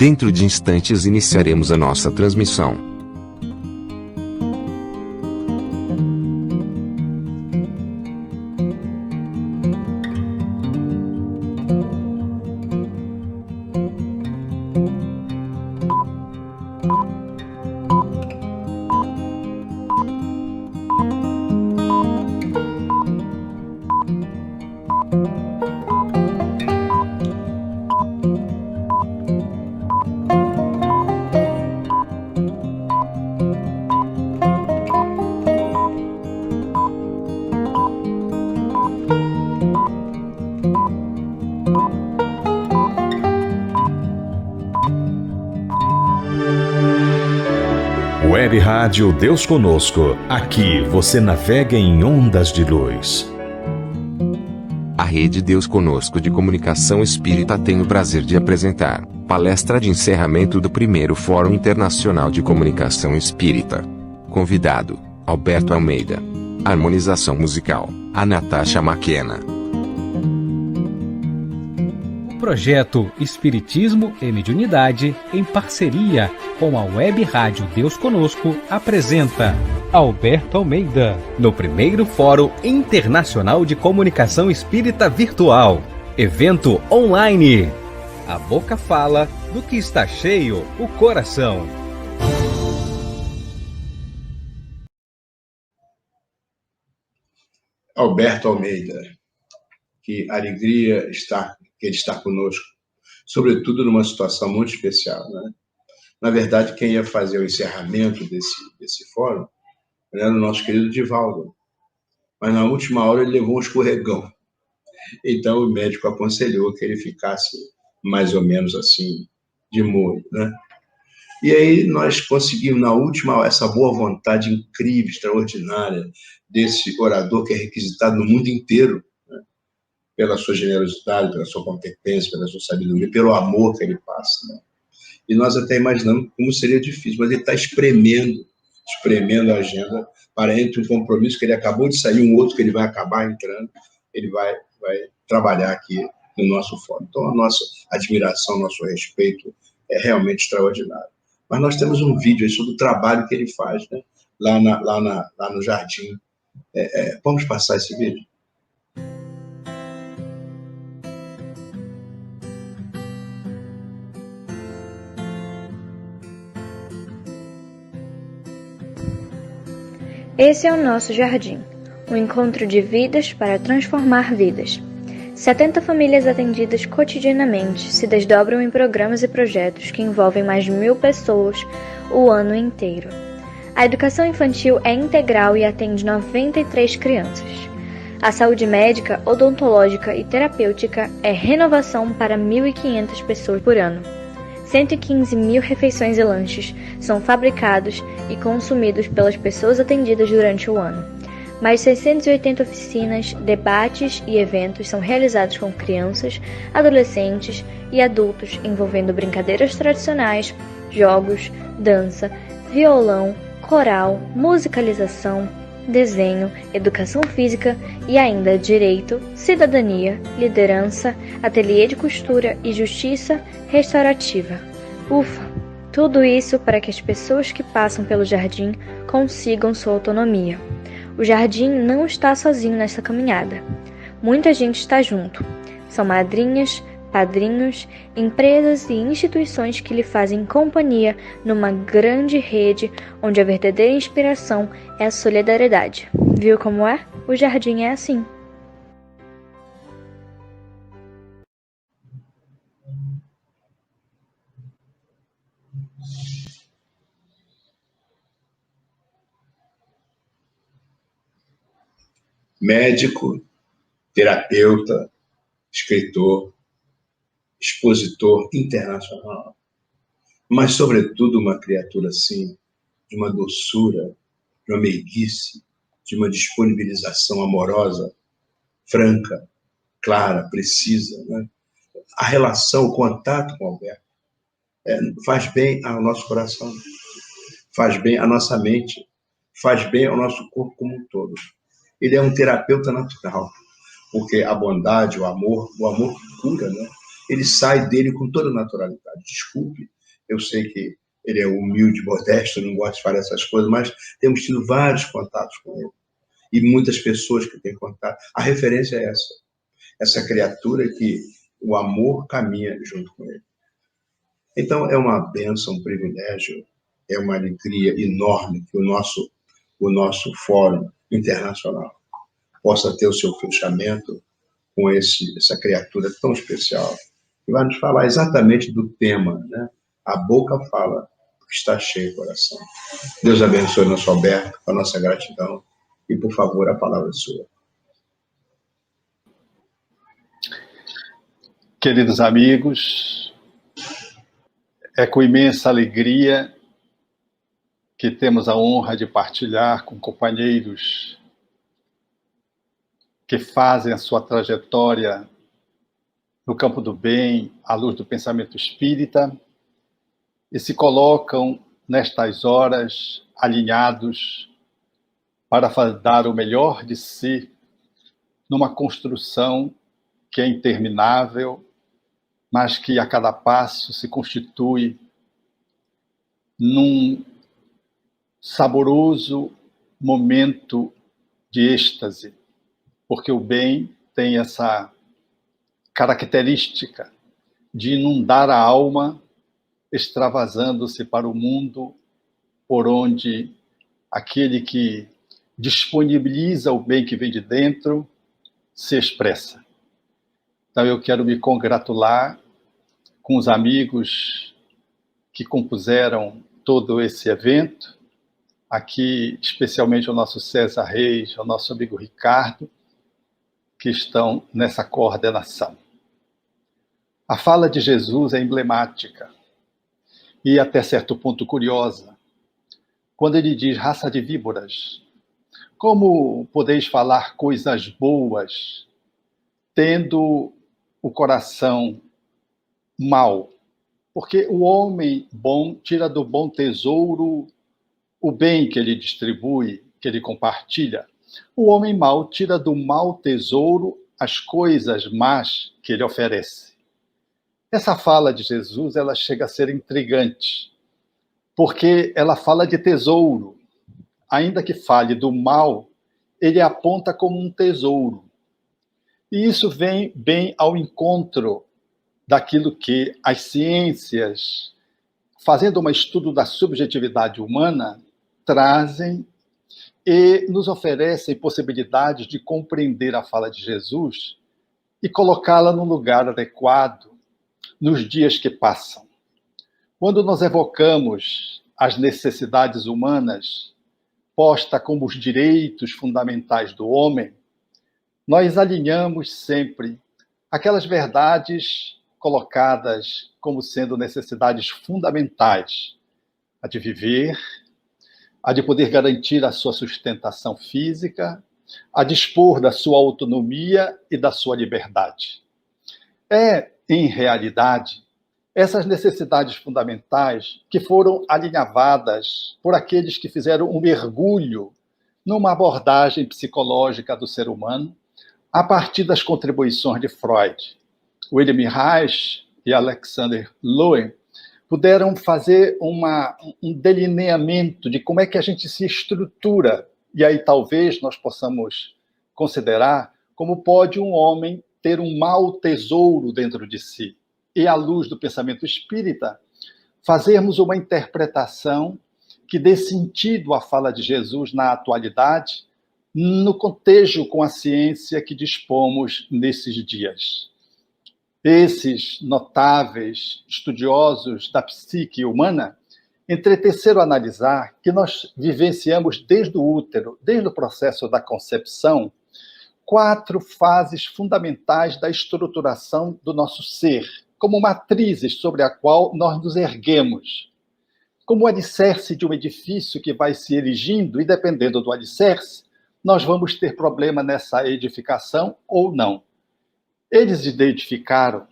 Dentro de instantes iniciaremos a nossa transmissão. Web Rádio Deus Conosco. Aqui você navega em ondas de luz. A Rede Deus Conosco de Comunicação Espírita tem o prazer de apresentar palestra de encerramento do primeiro Fórum Internacional de Comunicação Espírita. Convidado, Alberto Almeida. Harmonização musical, a Natasha Maquena. Projeto Espiritismo e Mediunidade, em parceria com a Web Rádio Deus Conosco, apresenta Alberto Almeida, no primeiro Fórum Internacional de Comunicação Espírita Virtual. Evento online. A boca fala do que está cheio o coração. Alberto Almeida, que alegria ele está conosco, sobretudo numa situação muito especial, né? Na verdade, quem ia fazer o encerramento desse fórum era o nosso querido Divaldo, mas na última hora ele levou um escorregão. Então o médico aconselhou que ele ficasse mais ou menos assim, de molho, né? E aí nós conseguimos, na última hora, essa boa vontade incrível, extraordinária desse orador que é requisitado no mundo inteiro, pela sua generosidade, pela sua competência, pela sua sabedoria, pelo amor que ele passa, né? E nós até imaginamos como seria difícil, mas ele está espremendo a agenda para, entre um compromisso que ele acabou de sair, um outro que ele vai acabar entrando, ele vai trabalhar aqui no nosso fórum. Então, a nossa admiração, nosso respeito é realmente extraordinário. Mas nós temos um vídeo aí sobre o trabalho que ele faz, né? Lá no jardim. Vamos passar esse vídeo? Esse é o nosso jardim, um encontro de vidas para transformar vidas. 70 famílias atendidas cotidianamente se desdobram em programas e projetos que envolvem mais de 1.000 pessoas o ano inteiro. A educação infantil é integral e atende 93 crianças. A saúde médica, odontológica e terapêutica é renovação para 1.500 pessoas por ano. 115.000 refeições e lanches são fabricados e consumidos pelas pessoas atendidas durante o ano. Mais 680 oficinas, debates e eventos são realizados com crianças, adolescentes e adultos, envolvendo brincadeiras tradicionais, jogos, dança, violão, coral, musicalização, desenho, educação física e ainda direito, cidadania, liderança, ateliê de costura e justiça restaurativa. Ufa! Tudo isso para que as pessoas que passam pelo jardim consigam sua autonomia. O jardim não está sozinho nessa caminhada. Muita gente está junto. São madrinhas, padrinhos, empresas e instituições que lhe fazem companhia numa grande rede onde a verdadeira inspiração é a solidariedade. Viu como é? O jardim é assim. Médico, terapeuta, escritor, expositor internacional, mas, sobretudo, uma criatura assim, de uma doçura, de uma meiguice, de uma disponibilização amorosa, franca, clara, precisa, né? A relação, o contato com o Alberto faz bem ao nosso coração, faz bem à nossa mente, faz bem ao nosso corpo como um todo. Ele é um terapeuta natural, porque a bondade, o amor cura, né? Ele sai dele com toda naturalidade. Desculpe Eu sei que ele é humilde, modesto, não gosta de falar essas coisas, mas temos tido vários contatos com ele. E muitas pessoas que têm contato. A referência é essa criatura que o amor caminha junto com ele. Então, é uma bênção, um privilégio, é uma alegria enorme que o nosso Fórum Internacional possa ter o seu fechamento com essa criatura tão especial, que vai nos falar exatamente do tema, né? A boca fala do que está cheio o coração. Deus abençoe o nosso Alberto, com a nossa gratidão, e, por favor, a palavra é sua. Queridos amigos, é com imensa alegria que temos a honra de partilhar com companheiros que fazem a sua trajetória no campo do bem, à luz do pensamento espírita, e se colocam nestas horas alinhados para dar o melhor de si numa construção que é interminável, mas que a cada passo se constitui num saboroso momento de êxtase, porque o bem tem essa característica de inundar a alma, extravasando-se para o mundo por onde aquele que disponibiliza o bem que vem de dentro se expressa. Então eu quero me congratular com os amigos que compuseram todo esse evento, aqui especialmente o nosso César Reis, o nosso amigo Ricardo, que estão nessa coordenação. A fala de Jesus é emblemática e até certo ponto curiosa. Quando ele diz raça de víboras, como podeis falar coisas boas tendo o coração mau? Porque o homem bom tira do bom tesouro o bem que ele distribui, que ele compartilha. O homem mau tira do mau tesouro as coisas más que ele oferece. Essa fala de Jesus, ela chega a ser intrigante, porque ela fala de tesouro. Ainda que fale do mal, ele aponta como um tesouro. E isso vem bem ao encontro daquilo que as ciências, fazendo um estudo da subjetividade humana, trazem e nos oferecem possibilidades de compreender a fala de Jesus e colocá-la no lugar adequado nos dias que passam. Quando nós evocamos as necessidades humanas, posta como os direitos fundamentais do homem, nós alinhamos sempre aquelas verdades colocadas como sendo necessidades fundamentais, a de viver, a de poder garantir a sua sustentação física, a dispor da sua autonomia e da sua liberdade. Em realidade, essas necessidades fundamentais que foram alinhavadas por aqueles que fizeram um mergulho numa abordagem psicológica do ser humano a partir das contribuições de Freud. William Reich e Alexander Lowen puderam fazer um delineamento de como é que a gente se estrutura, e aí talvez nós possamos considerar como pode um homem ter um mau tesouro dentro de si. E, à luz do pensamento espírita, fazermos uma interpretação que dê sentido à fala de Jesus na atualidade, no cotejo com a ciência que dispomos nesses dias. Esses notáveis estudiosos da psique humana entreteceram a analisar que nós vivenciamos desde o útero, desde o processo da concepção, 4 fases fundamentais da estruturação do nosso ser, como matrizes sobre a qual nós nos erguemos. Como o alicerce de um edifício que vai se erigindo, e dependendo do alicerce, nós vamos ter problema nessa edificação ou não. Eles identificaram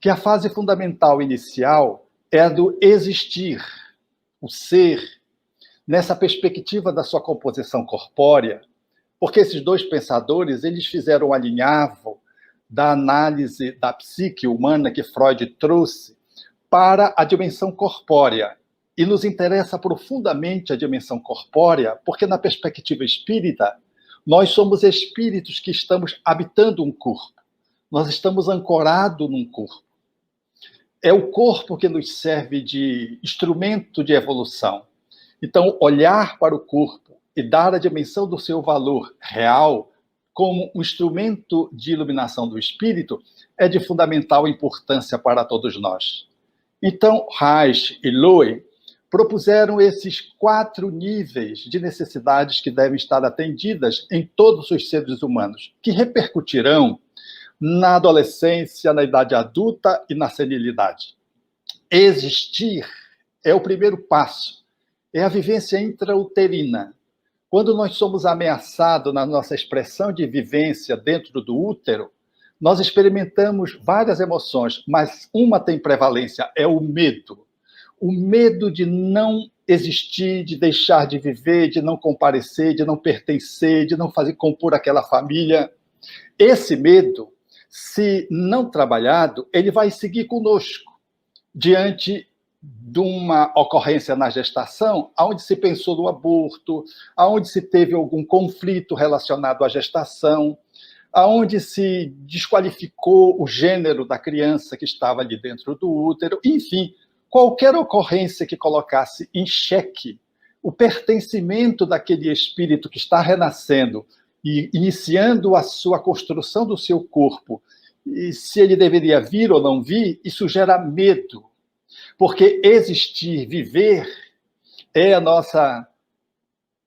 que a fase fundamental inicial é a do existir, o ser, nessa perspectiva da sua composição corpórea, porque esses 2 pensadores, eles fizeram um alinhavo da análise da psique humana que Freud trouxe para a dimensão corpórea. E nos interessa profundamente a dimensão corpórea, porque na perspectiva espírita, nós somos espíritos que estamos habitando um corpo. Nós estamos ancorados num corpo. É o corpo que nos serve de instrumento de evolução. Então, olhar para o corpo e dar a dimensão do seu valor real como um instrumento de iluminação do espírito é de fundamental importância para todos nós. Então, Reich e Lowe propuseram esses 4 níveis de necessidades que devem estar atendidas em todos os seres humanos, que repercutirão na adolescência, na idade adulta e na senilidade. Existir é o primeiro passo, é a vivência intrauterina. Quando nós somos ameaçados na nossa expressão de vivência dentro do útero, nós experimentamos várias emoções, mas uma tem prevalência, é o medo. O medo de não existir, de deixar de viver, de não comparecer, de não pertencer, de não fazer compor aquela família. Esse medo, se não trabalhado, ele vai seguir conosco diante de uma ocorrência na gestação, onde se pensou no aborto, onde se teve algum conflito relacionado à gestação, onde se desqualificou o gênero da criança que estava ali dentro do útero, enfim, qualquer ocorrência que colocasse em xeque o pertencimento daquele espírito que está renascendo e iniciando a sua construção do seu corpo, e se ele deveria vir ou não vir, isso gera medo. Porque existir, viver, é a nossa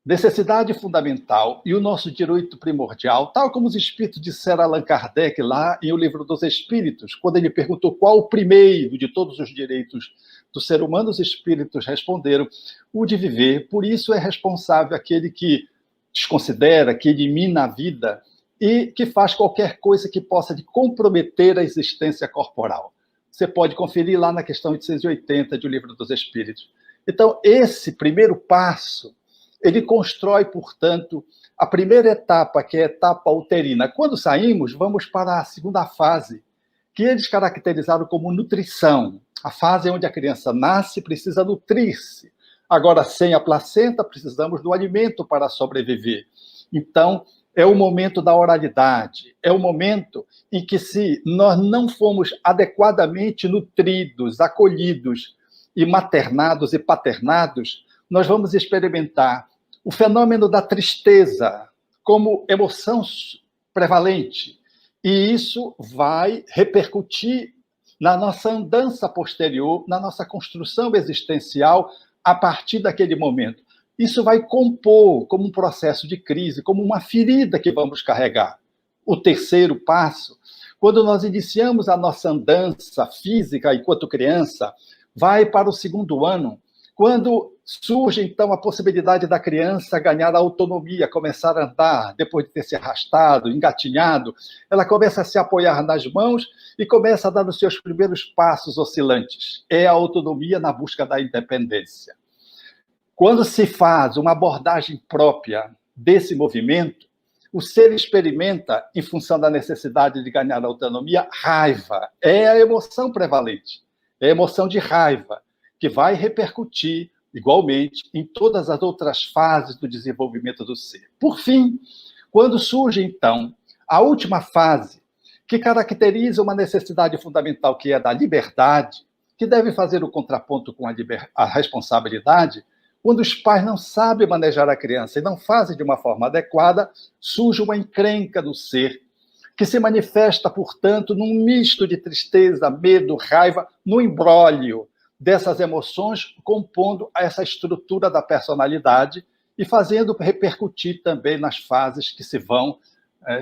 necessidade fundamental e o nosso direito primordial, tal como os espíritos disseram a Allan Kardec lá em O Livro dos Espíritos, quando ele perguntou qual o primeiro de todos os direitos do ser humano, os espíritos responderam: o de viver. Por isso é responsável aquele que desconsidera, que elimina a vida e que faz qualquer coisa que possa comprometer a existência corporal. Você pode conferir lá na questão 880 do Livro dos Espíritos. Então, esse primeiro passo, ele constrói, portanto, a primeira etapa, que é a etapa uterina. Quando saímos, vamos para a segunda fase, que eles caracterizaram como nutrição. A fase onde a criança nasce precisa nutrir-se. Agora, sem a placenta, precisamos do alimento para sobreviver. Então, é o momento da oralidade, é o momento em que, se nós não formos adequadamente nutridos, acolhidos e maternados e paternados, nós vamos experimentar o fenômeno da tristeza como emoção prevalente. E isso vai repercutir na nossa andança posterior, na nossa construção existencial a partir daquele momento. Isso vai compor como um processo de crise, como uma ferida que vamos carregar. O terceiro passo, quando nós iniciamos a nossa andança física enquanto criança, vai para o segundo ano, quando surge, então, a possibilidade da criança ganhar autonomia, começar a andar, depois de ter se arrastado, engatinhado, ela começa a se apoiar nas mãos e começa a dar os seus primeiros passos oscilantes. É a autonomia na busca da independência. Quando se faz uma abordagem própria desse movimento, o ser experimenta, em função da necessidade de ganhar autonomia, raiva. É a emoção prevalente, é a emoção de raiva, que vai repercutir igualmente em todas as outras fases do desenvolvimento do ser. Por fim, quando surge, então, a última fase, que caracteriza uma necessidade fundamental, que é a da liberdade, que deve fazer o contraponto com a responsabilidade. Quando os pais não sabem manejar a criança e não fazem de uma forma adequada, surge uma encrenca no ser, que se manifesta, portanto, num misto de tristeza, medo, raiva, no imbróglio dessas emoções, compondo essa estrutura da personalidade e fazendo repercutir também nas fases que se vão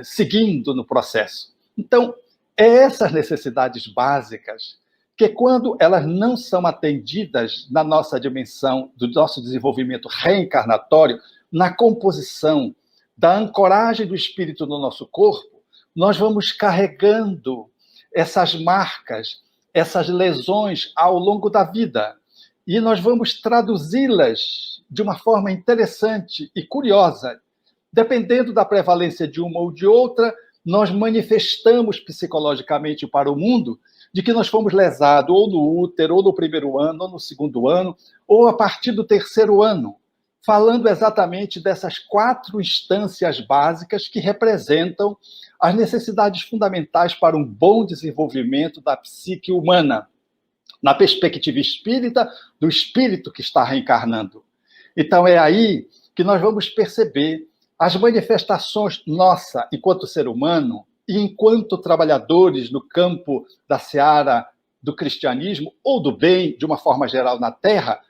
seguindo no processo. Então, essas necessidades básicas, que quando elas não são atendidas na nossa dimensão do nosso desenvolvimento reencarnatório, na composição da ancoragem do espírito no nosso corpo, nós vamos carregando essas marcas, essas lesões ao longo da vida. E nós vamos traduzi-las de uma forma interessante e curiosa. Dependendo da prevalência de uma ou de outra, nós manifestamos psicologicamente para o mundo de que nós fomos lesados ou no útero, ou no primeiro ano, ou no segundo ano, ou a partir do terceiro ano, falando exatamente dessas 4 instâncias básicas que representam as necessidades fundamentais para um bom desenvolvimento da psique humana, na perspectiva espírita, do espírito que está reencarnando. Então é aí que nós vamos perceber as manifestações nossa, enquanto ser humano, e enquanto trabalhadores no campo da seara do cristianismo, ou do bem, de uma forma geral, na Terra,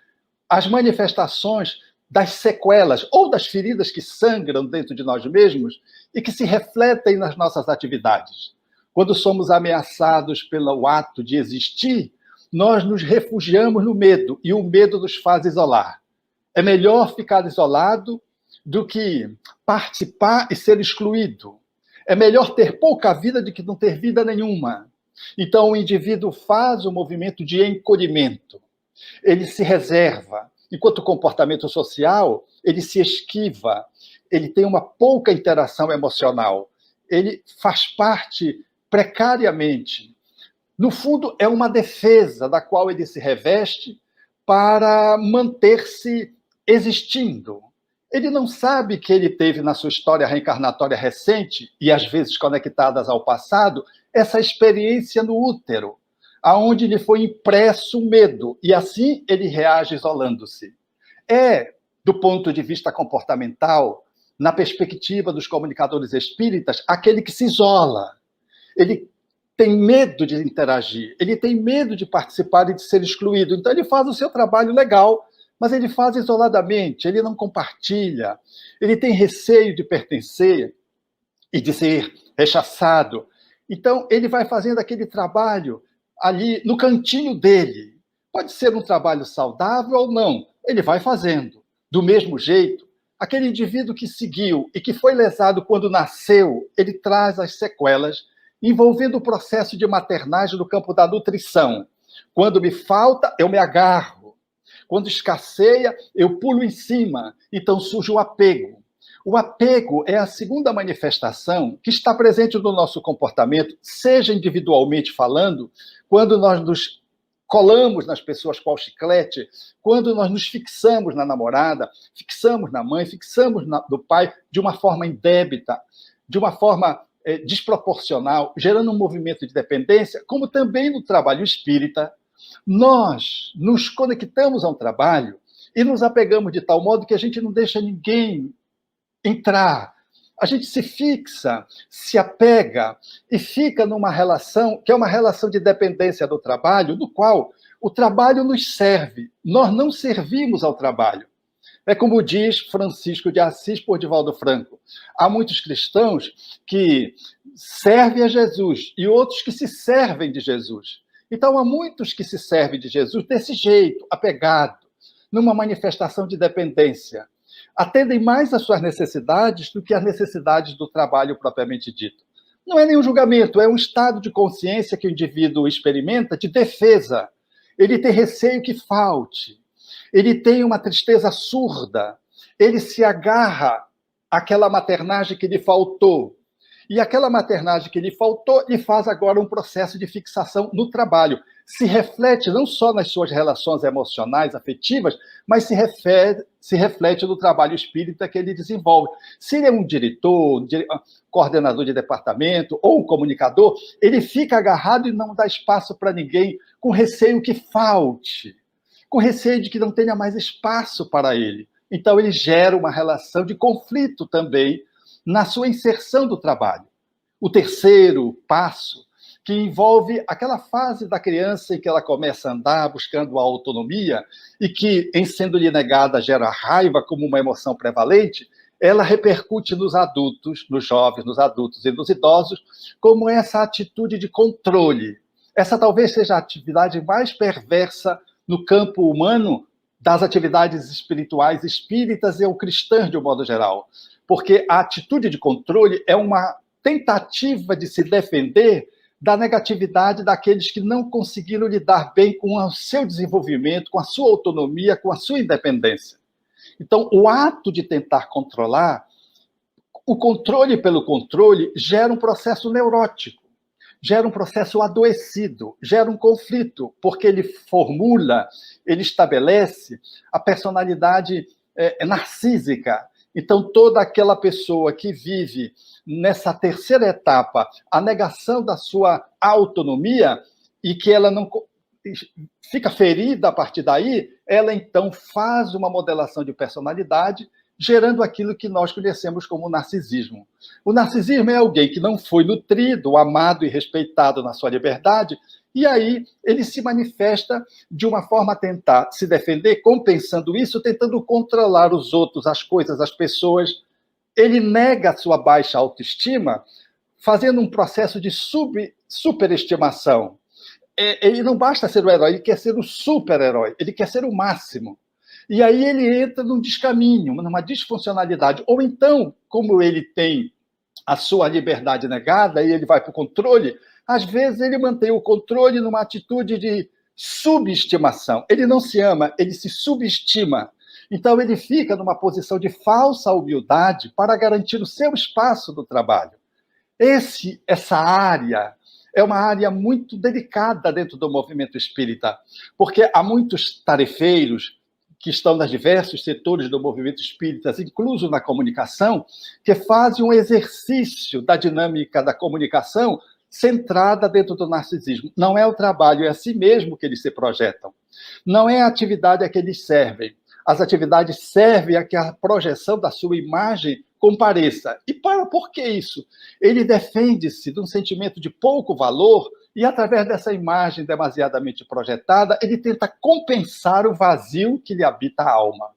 as manifestações das sequelas ou das feridas que sangram dentro de nós mesmos e que se refletem nas nossas atividades. Quando somos ameaçados pelo ato de existir, nós nos refugiamos no medo, e o medo nos faz isolar. É melhor ficar isolado do que participar e ser excluído. É melhor ter pouca vida do que não ter vida nenhuma. Então, o indivíduo faz o movimento de encolhimento. Ele se reserva. Enquanto comportamento social, ele se esquiva. Ele tem uma pouca interação emocional. Ele faz parte precariamente. No fundo, é uma defesa da qual ele se reveste para manter-se existindo. Ele não sabe que ele teve na sua história reencarnatória recente, e às vezes conectadas ao passado, essa experiência no útero, aonde lhe foi impresso o medo, e assim ele reage isolando-se. É, do ponto de vista comportamental, na perspectiva dos comunicadores espíritas, aquele que se isola. Ele tem medo de interagir, ele tem medo de participar e de ser excluído. Então ele faz o seu trabalho legal, mas ele faz isoladamente, ele não compartilha, ele tem receio de pertencer e de ser rechaçado. Então ele vai fazendo aquele trabalho ali no cantinho dele. Pode ser um trabalho saudável ou não, ele vai fazendo. Do mesmo jeito, aquele indivíduo que seguiu e que foi lesado quando nasceu, ele traz as sequelas envolvendo o processo de maternagem no campo da nutrição. Quando me falta, eu me agarro. Quando escasseia, eu pulo em cima. Então surge o apego. O apego é a segunda manifestação que está presente no nosso comportamento, seja individualmente falando, quando nós nos colamos nas pessoas qual chiclete, quando nós nos fixamos na namorada, fixamos na mãe, fixamos no pai de uma forma indébita, de uma forma desproporcional, gerando um movimento de dependência, como também no trabalho espírita, nós nos conectamos a um trabalho e nos apegamos de tal modo que a gente não deixa ninguém entrar. A gente se fixa, se apega e fica numa relação que é uma relação de dependência do trabalho, no qual o trabalho nos serve. Nós não servimos ao trabalho. É como diz Francisco de Assis por Divaldo Franco. Há muitos cristãos que servem a Jesus e outros que se servem de Jesus. Então, há muitos que se servem de Jesus desse jeito, apegado, numa manifestação de dependência. Atendem mais às suas necessidades do que às necessidades do trabalho propriamente dito. Não é nenhum julgamento, é um estado de consciência que o indivíduo experimenta de defesa. Ele tem receio que falte. Ele tem uma tristeza surda, ele se agarra àquela maternagem que lhe faltou. E aquela maternagem que lhe faltou, lhe faz agora um processo de fixação no trabalho. Se reflete não só nas suas relações emocionais, afetivas, mas se reflete no trabalho espírita que ele desenvolve. Se ele é um diretor, coordenador de departamento ou um comunicador, ele fica agarrado e não dá espaço para ninguém, com receio que falte, com receio de que não tenha mais espaço para ele. Então, ele gera uma relação de conflito também na sua inserção do trabalho. O terceiro passo, que envolve aquela fase da criança em que ela começa a andar buscando a autonomia e que, em sendo-lhe negada, gera raiva como uma emoção prevalente, ela repercute nos adultos, nos jovens, nos adultos e nos idosos, como essa atitude de controle. Essa talvez seja a atividade mais perversa no campo humano das atividades espirituais espíritas e ou cristãs, de um modo geral. Porque a atitude de controle é uma tentativa de se defender da negatividade daqueles que não conseguiram lidar bem com o seu desenvolvimento, com a sua autonomia, com a sua independência. Então, o ato de tentar controlar, o controle pelo controle, gera um processo neurótico, gera um processo adoecido, gera um conflito, porque ele formula, ele estabelece a personalidade narcísica. Então, toda aquela pessoa que vive nessa terceira etapa, a negação da sua autonomia, e que ela não fica ferida a partir daí, ela então faz uma modelação de personalidade, gerando aquilo que nós conhecemos como narcisismo. O narcisismo é alguém que não foi nutrido, amado e respeitado na sua liberdade, e aí ele se manifesta de uma forma a tentar se defender, compensando isso, tentando controlar os outros, as coisas, as pessoas. Ele nega a sua baixa autoestima, fazendo um processo de superestimação. Ele não basta ser o herói, ele quer ser o super-herói, ele quer ser o máximo. E aí ele entra num descaminho, numa disfuncionalidade. Ou então, como ele tem a sua liberdade negada e ele vai para o controle, às vezes ele mantém o controle numa atitude de subestimação. Ele não se ama, ele se subestima. Então ele fica numa posição de falsa humildade para garantir o seu espaço do trabalho. Essa área é uma área muito delicada dentro do movimento espírita, porque há muitos tarefeiros que estão nos diversos setores do movimento espírita, incluso na comunicação, que fazem um exercício da dinâmica da comunicação centrada dentro do narcisismo. Não é o trabalho, é a si mesmo que eles se projetam. Não é a atividade a que eles servem. As atividades servem a que a projeção da sua imagem compareça. E por que isso? Ele defende-se de um sentimento de pouco valor e, através dessa imagem demasiadamente projetada, ele tenta compensar o vazio que lhe habita a alma.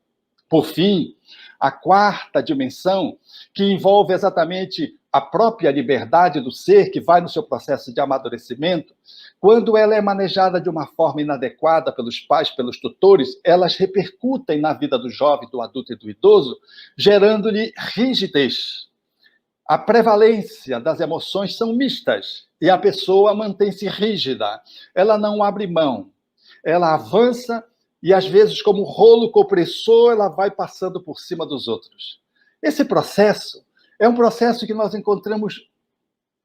Por fim, a quarta dimensão, que envolve exatamente a própria liberdade do ser, que vai no seu processo de amadurecimento, quando ela é manejada de uma forma inadequada pelos pais, pelos tutores, elas repercutem na vida do jovem, do adulto e do idoso, gerando-lhe rigidez. A prevalência das emoções são mistas e a pessoa mantém-se rígida. Ela não abre mão, ela avança e, às vezes, como rolo compressor, ela vai passando por cima dos outros. Esse processo é um processo que nós encontramos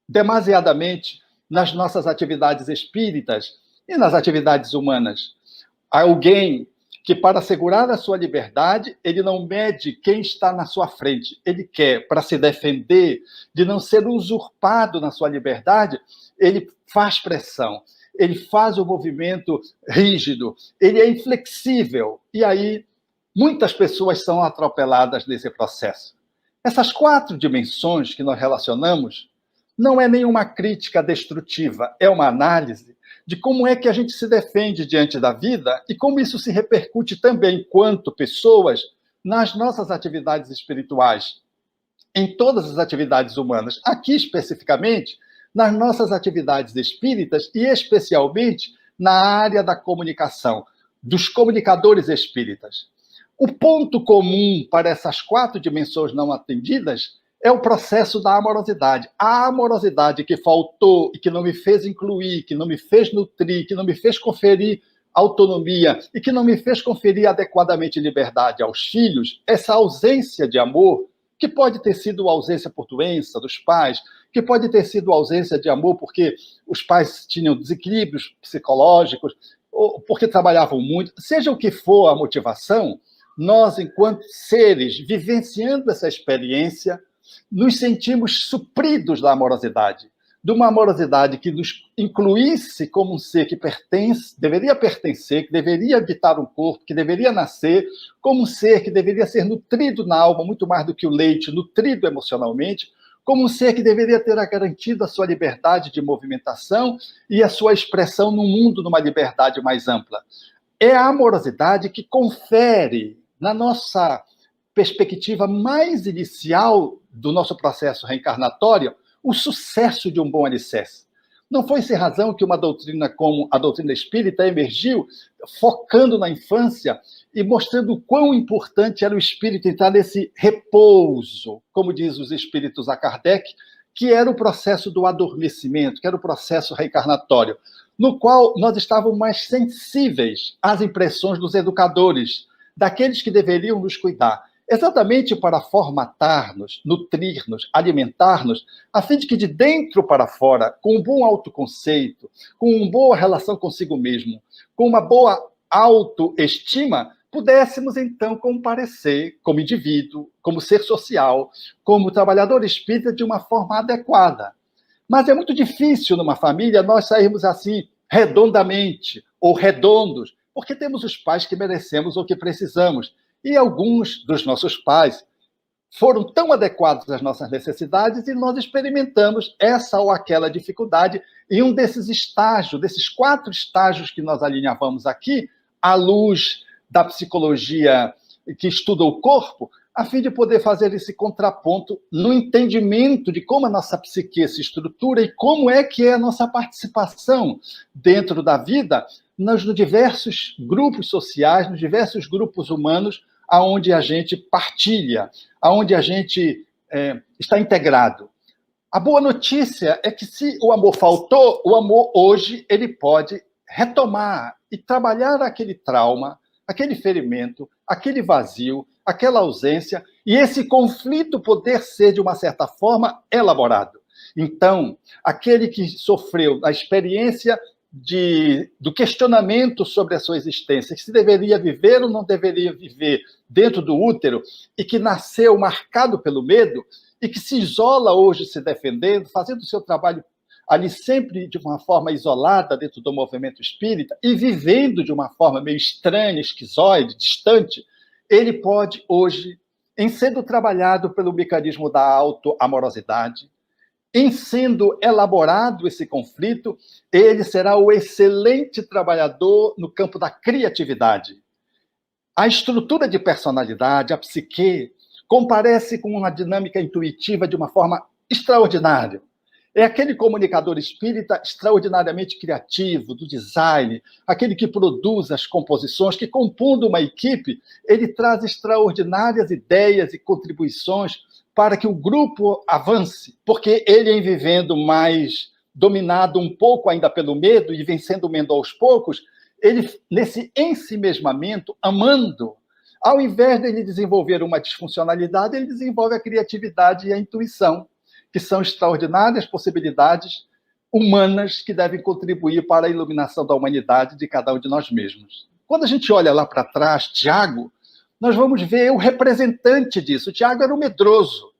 demasiadamente nas nossas atividades espíritas e nas atividades humanas. Alguém que, para assegurar a sua liberdade, ele não mede quem está na sua frente. Ele quer, para se defender de não ser usurpado na sua liberdade, ele faz pressão, ele faz o movimento rígido, ele é inflexível. E aí, muitas pessoas são atropeladas nesse processo. Essas 4 dimensões que nós relacionamos não é nenhuma crítica destrutiva, é uma análise de como é que a gente se defende diante da vida e como isso se repercute também, enquanto pessoas, nas nossas atividades espirituais, em todas as atividades humanas. Aqui, especificamente, nas nossas atividades espíritas e, especialmente, na área da comunicação, dos comunicadores espíritas. O ponto comum para essas 4 dimensões não atendidas é o processo da amorosidade. A amorosidade que faltou e que não me fez incluir, que não me fez nutrir, que não me fez conferir autonomia e que não me fez conferir adequadamente liberdade aos filhos, essa ausência de amor, que pode ter sido ausência por doença dos pais, que pode ter sido ausência de amor porque os pais tinham desequilíbrios psicológicos, ou porque trabalhavam muito, seja o que for a motivação, nós, enquanto seres, vivenciando essa experiência, nos sentimos supridos da amorosidade, de uma amorosidade que nos incluísse como um ser que pertence, deveria pertencer, que deveria habitar um corpo, que deveria nascer, como um ser que deveria ser nutrido na alma, muito mais do que o leite, nutrido emocionalmente, como um ser que deveria ter garantido a sua liberdade de movimentação e a sua expressão no mundo numa liberdade mais ampla. É a amorosidade que confere, na nossa perspectiva mais inicial do nosso processo reencarnatório, o sucesso de um bom alicerce. Não foi sem razão que uma doutrina como a doutrina espírita emergiu, focando na infância e mostrando o quão importante era o espírito entrar nesse repouso, como diz os espíritos a Kardec, que era o processo do adormecimento, que era o processo reencarnatório, no qual nós estávamos mais sensíveis às impressões dos educadores, daqueles que deveriam nos cuidar. exatamente para formatar-nos, nutrir-nos, alimentar-nos, a fim de que de dentro para fora, com um bom autoconceito, com uma boa relação consigo mesmo, com uma boa autoestima, pudéssemos então comparecer como indivíduo, como ser social, como trabalhador espírita de uma forma adequada. Mas é muito difícil numa família nós sairmos assim redondamente ou redondos, porque temos os pais que merecemos ou que precisamos. E alguns dos nossos pais foram tão adequados às nossas necessidades e nós experimentamos essa ou aquela dificuldade em um desses estágios, desses 4 estágios que nós alinhavamos aqui, à luz da psicologia que estuda o corpo, a fim de poder fazer esse contraponto no entendimento de como a nossa psique se estrutura e como é que é a nossa participação dentro da vida nos diversos grupos sociais, nos diversos grupos humanos, aonde a gente partilha, aonde a gente está integrado. A boa notícia é que se o amor faltou, o amor hoje ele pode retomar e trabalhar aquele trauma, aquele ferimento, aquele vazio, aquela ausência, e esse conflito poder ser, de uma certa forma, elaborado. Então, aquele que sofreu a experiência do questionamento sobre a sua existência, que se deveria viver ou não deveria viver dentro do útero, e que nasceu marcado pelo medo, e que se isola hoje se defendendo, fazendo o seu trabalho ali sempre de uma forma isolada dentro do movimento espírita, e vivendo de uma forma meio estranha, esquizoide, distante, ele pode hoje, em sendo trabalhado pelo mecanismo da autoamorosidade, em sendo elaborado esse conflito, ele será o excelente trabalhador no campo da criatividade. A estrutura de personalidade, a psique, comparece com uma dinâmica intuitiva de uma forma extraordinária. É aquele comunicador espírita extraordinariamente criativo, do design, aquele que produz as composições, que, compondo uma equipe, ele traz extraordinárias ideias e contribuições para que o grupo avance, porque ele, em vivendo mais dominado um pouco ainda pelo medo e vencendo o medo aos poucos, ele, nesse ensimesmamento, amando, ao invés de ele desenvolver uma disfuncionalidade, ele desenvolve a criatividade e a intuição, que são extraordinárias possibilidades humanas que devem contribuir para a iluminação da humanidade de cada um de nós mesmos. Quando a gente olha lá para trás, Tiago, nós vamos ver o representante disso. Tiago era o medroso.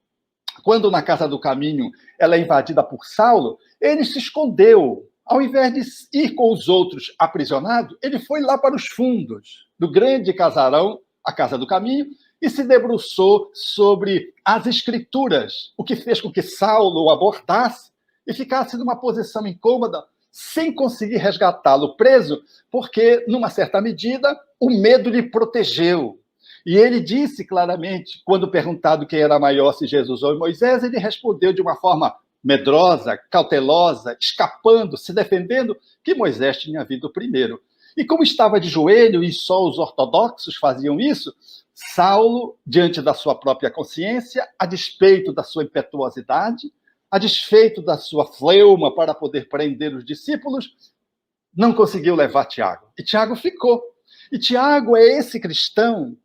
Quando na Casa do Caminho ela é invadida por Saulo, ele se escondeu. Ao invés de ir com os outros aprisionado, ele foi lá para os fundos do grande casarão, a Casa do Caminho, e se debruçou sobre as escrituras, o que fez com que Saulo o abordasse e ficasse numa posição incômoda, sem conseguir resgatá-lo preso, porque, numa certa medida, o medo lhe protegeu. E ele disse claramente, quando perguntado quem era maior, se Jesus ou Moisés, ele respondeu de uma forma medrosa, cautelosa, escapando, se defendendo, que Moisés tinha vindo primeiro. E como estava de joelho, e só os ortodoxos faziam isso, Saulo, diante da sua própria consciência, a despeito da sua impetuosidade, a despeito da sua fleuma para poder prender os discípulos, não conseguiu levar Tiago. E Tiago ficou. E Tiago é esse cristão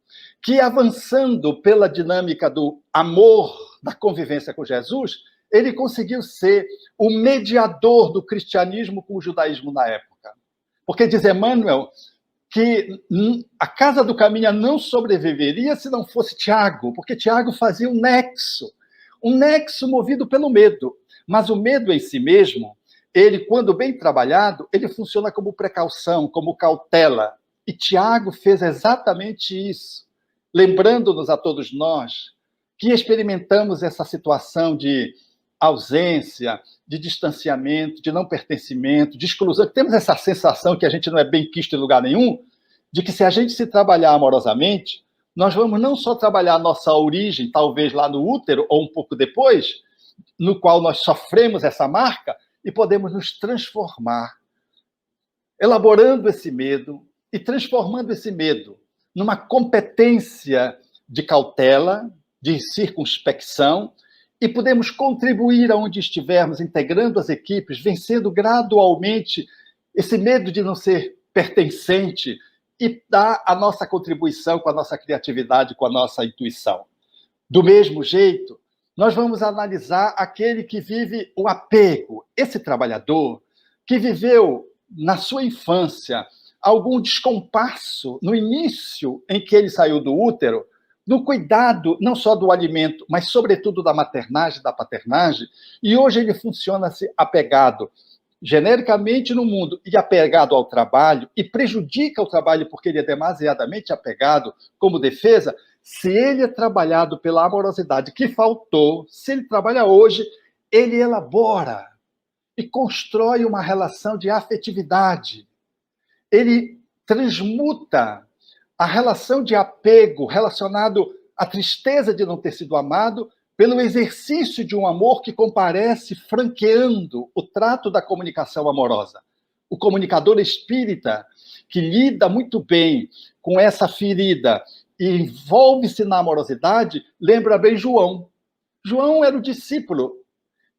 que, avançando pela dinâmica do amor, da convivência com Jesus, ele conseguiu ser o mediador do cristianismo com o judaísmo na época. Porque diz Emmanuel que a Casa do Caminho não sobreviveria se não fosse Tiago, porque Tiago fazia um nexo movido pelo medo. Mas o medo em si mesmo, ele, quando bem trabalhado, ele funciona como precaução, como cautela. E Tiago fez exatamente isso, lembrando-nos a todos nós que experimentamos essa situação de ausência, de distanciamento, de não pertencimento, de exclusão. Temos essa sensação que a gente não é bem quisto em lugar nenhum, de que se a gente se trabalhar amorosamente, nós vamos não só trabalhar a nossa origem, talvez lá no útero, ou um pouco depois, no qual nós sofremos essa marca, e podemos nos transformar, elaborando esse medo e transformando esse medo numa competência de cautela, de circunspecção, e podemos contribuir aonde estivermos, integrando as equipes, vencendo gradualmente esse medo de não ser pertencente, e dar a nossa contribuição com a nossa criatividade, com a nossa intuição. Do mesmo jeito, nós vamos analisar aquele que vive o apego, esse trabalhador que viveu na sua infância algum descompasso no início em que ele saiu do útero, no cuidado não só do alimento, mas sobretudo da maternagem, da paternagem, e hoje ele funciona-se apegado genericamente no mundo e apegado ao trabalho, e prejudica o trabalho porque ele é demasiadamente apegado como defesa. Se ele é trabalhado pela amorosidade que faltou, se ele trabalha hoje, ele elabora e constrói uma relação de afetividade. Ele transmuta a relação de apego relacionado à tristeza de não ter sido amado pelo exercício de um amor que comparece franqueando o trato da comunicação amorosa. O comunicador espírita, que lida muito bem com essa ferida e envolve-se na amorosidade, lembra bem João. João era o discípulo,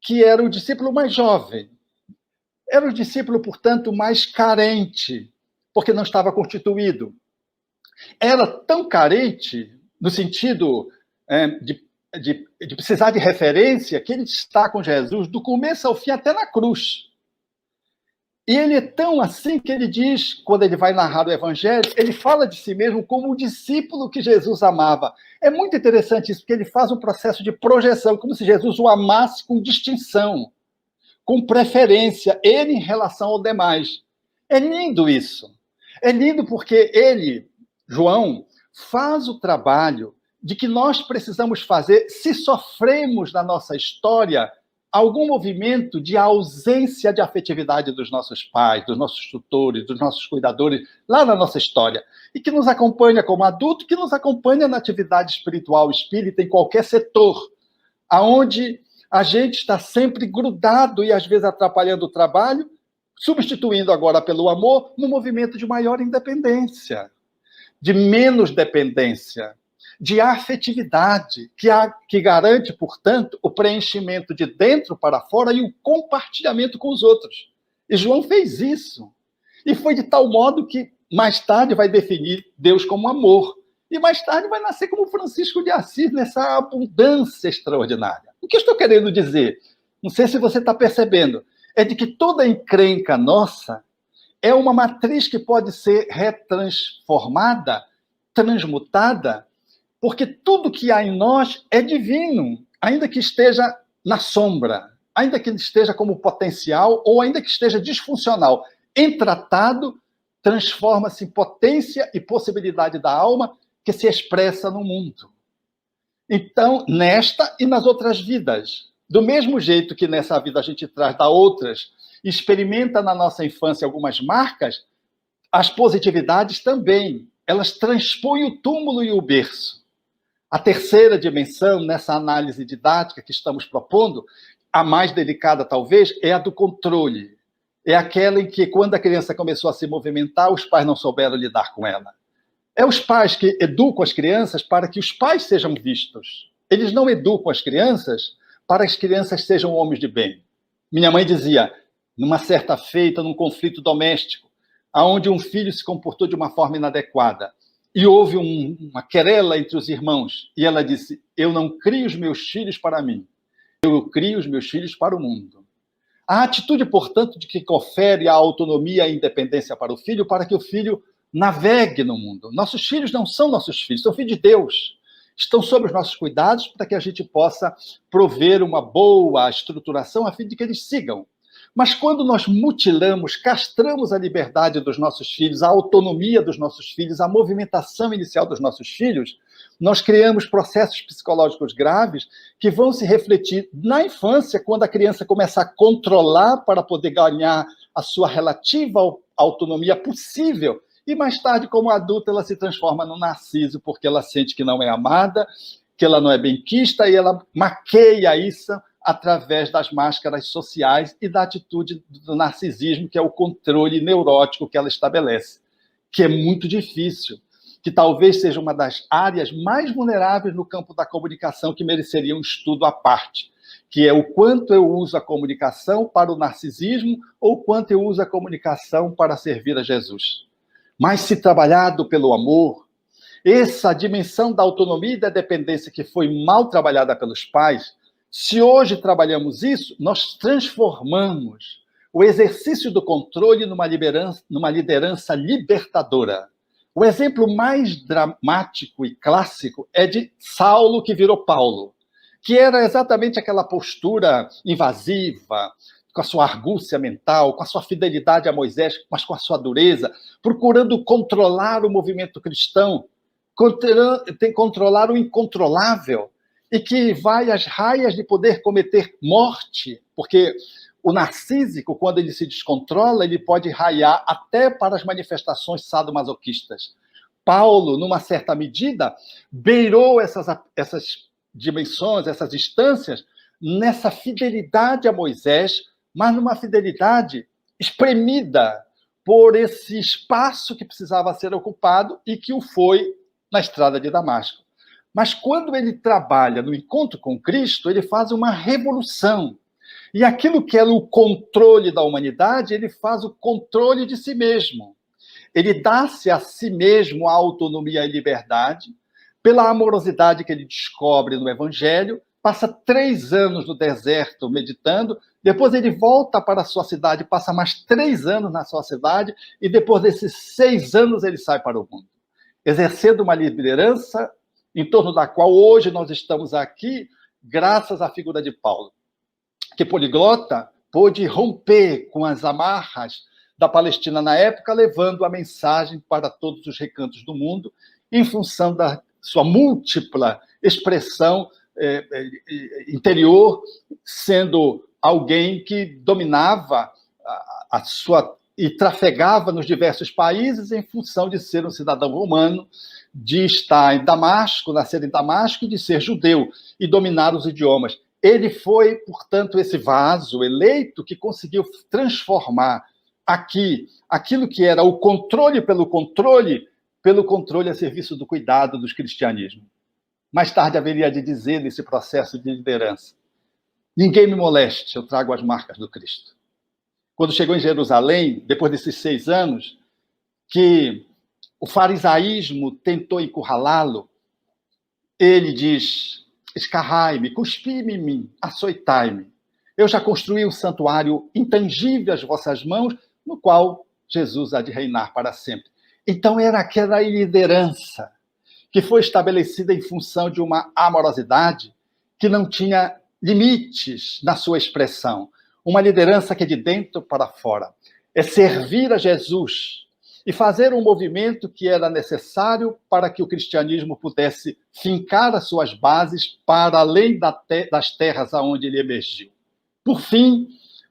que era o discípulo mais jovem. Era o discípulo, portanto, mais carente, porque não estava constituído. Era tão carente, no sentido de precisar de referência, que ele está com Jesus do começo ao fim, até na cruz. E ele é tão assim que ele diz, quando ele vai narrar o Evangelho, ele fala de si mesmo como o discípulo que Jesus amava. É muito interessante isso, porque ele faz um processo de projeção, como se Jesus o amasse com distinção, com preferência, ele em relação ao demais. É lindo isso. É lindo porque ele, João, faz o trabalho de que nós precisamos fazer se sofremos na nossa história algum movimento de ausência de afetividade dos nossos pais, dos nossos tutores, dos nossos cuidadores, lá na nossa história, e que nos acompanha como adulto, que nos acompanha na atividade espiritual espírita em qualquer setor, aonde a gente está sempre grudado e às vezes atrapalhando o trabalho, substituindo agora pelo amor, no movimento de maior independência, de menos dependência, de afetividade, que garante, portanto, o preenchimento de dentro para fora e o compartilhamento com os outros. E João fez isso. E foi de tal modo que mais tarde vai definir Deus como amor. E mais tarde vai nascer como Francisco de Assis, nessa abundância extraordinária. O que eu estou querendo dizer, não sei se você está percebendo, é de que toda encrenca nossa é uma matriz que pode ser retransformada, transmutada, porque tudo que há em nós é divino, ainda que esteja na sombra, ainda que esteja como potencial ou ainda que esteja disfuncional. Em tratado, transforma-se em potência e possibilidade da alma que se expressa no mundo. Então, nesta e nas outras vidas, do mesmo jeito que nessa vida a gente traz da outras, experimenta na nossa infância algumas marcas, as positividades também, elas transpõem o túmulo e o berço. A terceira dimensão, nessa análise didática que estamos propondo, a mais delicada talvez, é a do controle. É aquela em que, quando a criança começou a se movimentar, os pais não souberam lidar com ela. É os pais que educam as crianças para que os pais sejam vistos. Eles não educam as crianças para que as crianças sejam homens de bem. Minha mãe dizia, numa certa feita, num conflito doméstico, onde um filho se comportou de uma forma inadequada, e houve uma querela entre os irmãos, e ela disse, eu não crio os meus filhos para mim, eu crio os meus filhos para o mundo. A atitude, portanto, de que confere a autonomia e a independência para o filho, para que o filho navegue no mundo. Nossos filhos não são nossos filhos, são filhos de Deus. Estão sob os nossos cuidados para que a gente possa prover uma boa estruturação a fim de que eles sigam. Mas quando nós mutilamos, castramos a liberdade dos nossos filhos, a autonomia dos nossos filhos, a movimentação inicial dos nossos filhos, nós criamos processos psicológicos graves que vão se refletir na infância, quando a criança começa a controlar para poder ganhar a sua relativa autonomia possível, e mais tarde, como adulta, ela se transforma no narciso, porque ela sente que não é amada, que ela não é benquista, e ela maqueia isso através das máscaras sociais e da atitude do narcisismo, que é o controle neurótico que ela estabelece, que é muito difícil, que talvez seja uma das áreas mais vulneráveis no campo da comunicação, que mereceria um estudo à parte, que é o quanto eu uso a comunicação para o narcisismo ou quanto eu uso a comunicação para servir a Jesus. Mas se trabalhado pelo amor, essa dimensão da autonomia e da dependência que foi mal trabalhada pelos pais, se hoje trabalhamos isso, nós transformamos o exercício do controle numa liderança libertadora. O exemplo mais dramático e clássico é de Saulo, que virou Paulo, que era exatamente aquela postura invasiva, com a sua argúcia mental, com a sua fidelidade a Moisés, mas com a sua dureza, procurando controlar o movimento cristão, controlar o incontrolável, e que vai às raias de poder cometer morte, porque o narcísico, quando ele se descontrola, ele pode raiar até para as manifestações sadomasoquistas. Paulo, numa certa medida, beirou essas dimensões, essas instâncias, nessa fidelidade a Moisés, mas numa fidelidade espremida por esse espaço que precisava ser ocupado e que o foi na estrada de Damasco. Mas quando ele trabalha no encontro com Cristo, ele faz uma revolução. E aquilo que era o controle da humanidade, ele faz o controle de si mesmo. Ele dá-se a si mesmo a autonomia e liberdade, pela amorosidade que ele descobre no Evangelho, passa 3 anos no deserto meditando, depois ele volta para a sua cidade, passa mais 3 anos na sua cidade, e depois desses 6 anos ele sai para o mundo, exercendo uma liderança em torno da qual hoje nós estamos aqui, graças à figura de Paulo, que poliglota pôde romper com as amarras da Palestina na época, levando a mensagem para todos os recantos do mundo, em função da sua múltipla expressão interior, sendo alguém que dominava a sua e trafegava nos diversos países em função de ser um cidadão romano, de estar em Damasco, nascer em Damasco, e de ser judeu e dominar os idiomas. Ele foi, portanto, esse vaso eleito que conseguiu transformar aqui aquilo que era o controle pelo controle a serviço do cuidado dos cristianismos. Mais tarde haveria de dizer nesse processo de liderança: ninguém me moleste, eu trago as marcas do Cristo. Quando chegou em Jerusalém, depois desses 6 anos, que o farisaísmo tentou encurralá-lo, ele diz: escarrai-me, cuspi-me em mim, açoitai-me. Eu já construí um santuário intangível às vossas mãos, no qual Jesus há de reinar para sempre. Então era aquela liderança que foi estabelecida em função de uma amorosidade que não tinha limites na sua expressão. Uma liderança que é de dentro para fora. É servir a Jesus e fazer um movimento que era necessário para que o cristianismo pudesse fincar as suas bases para além das terras aonde ele emergiu. Por fim,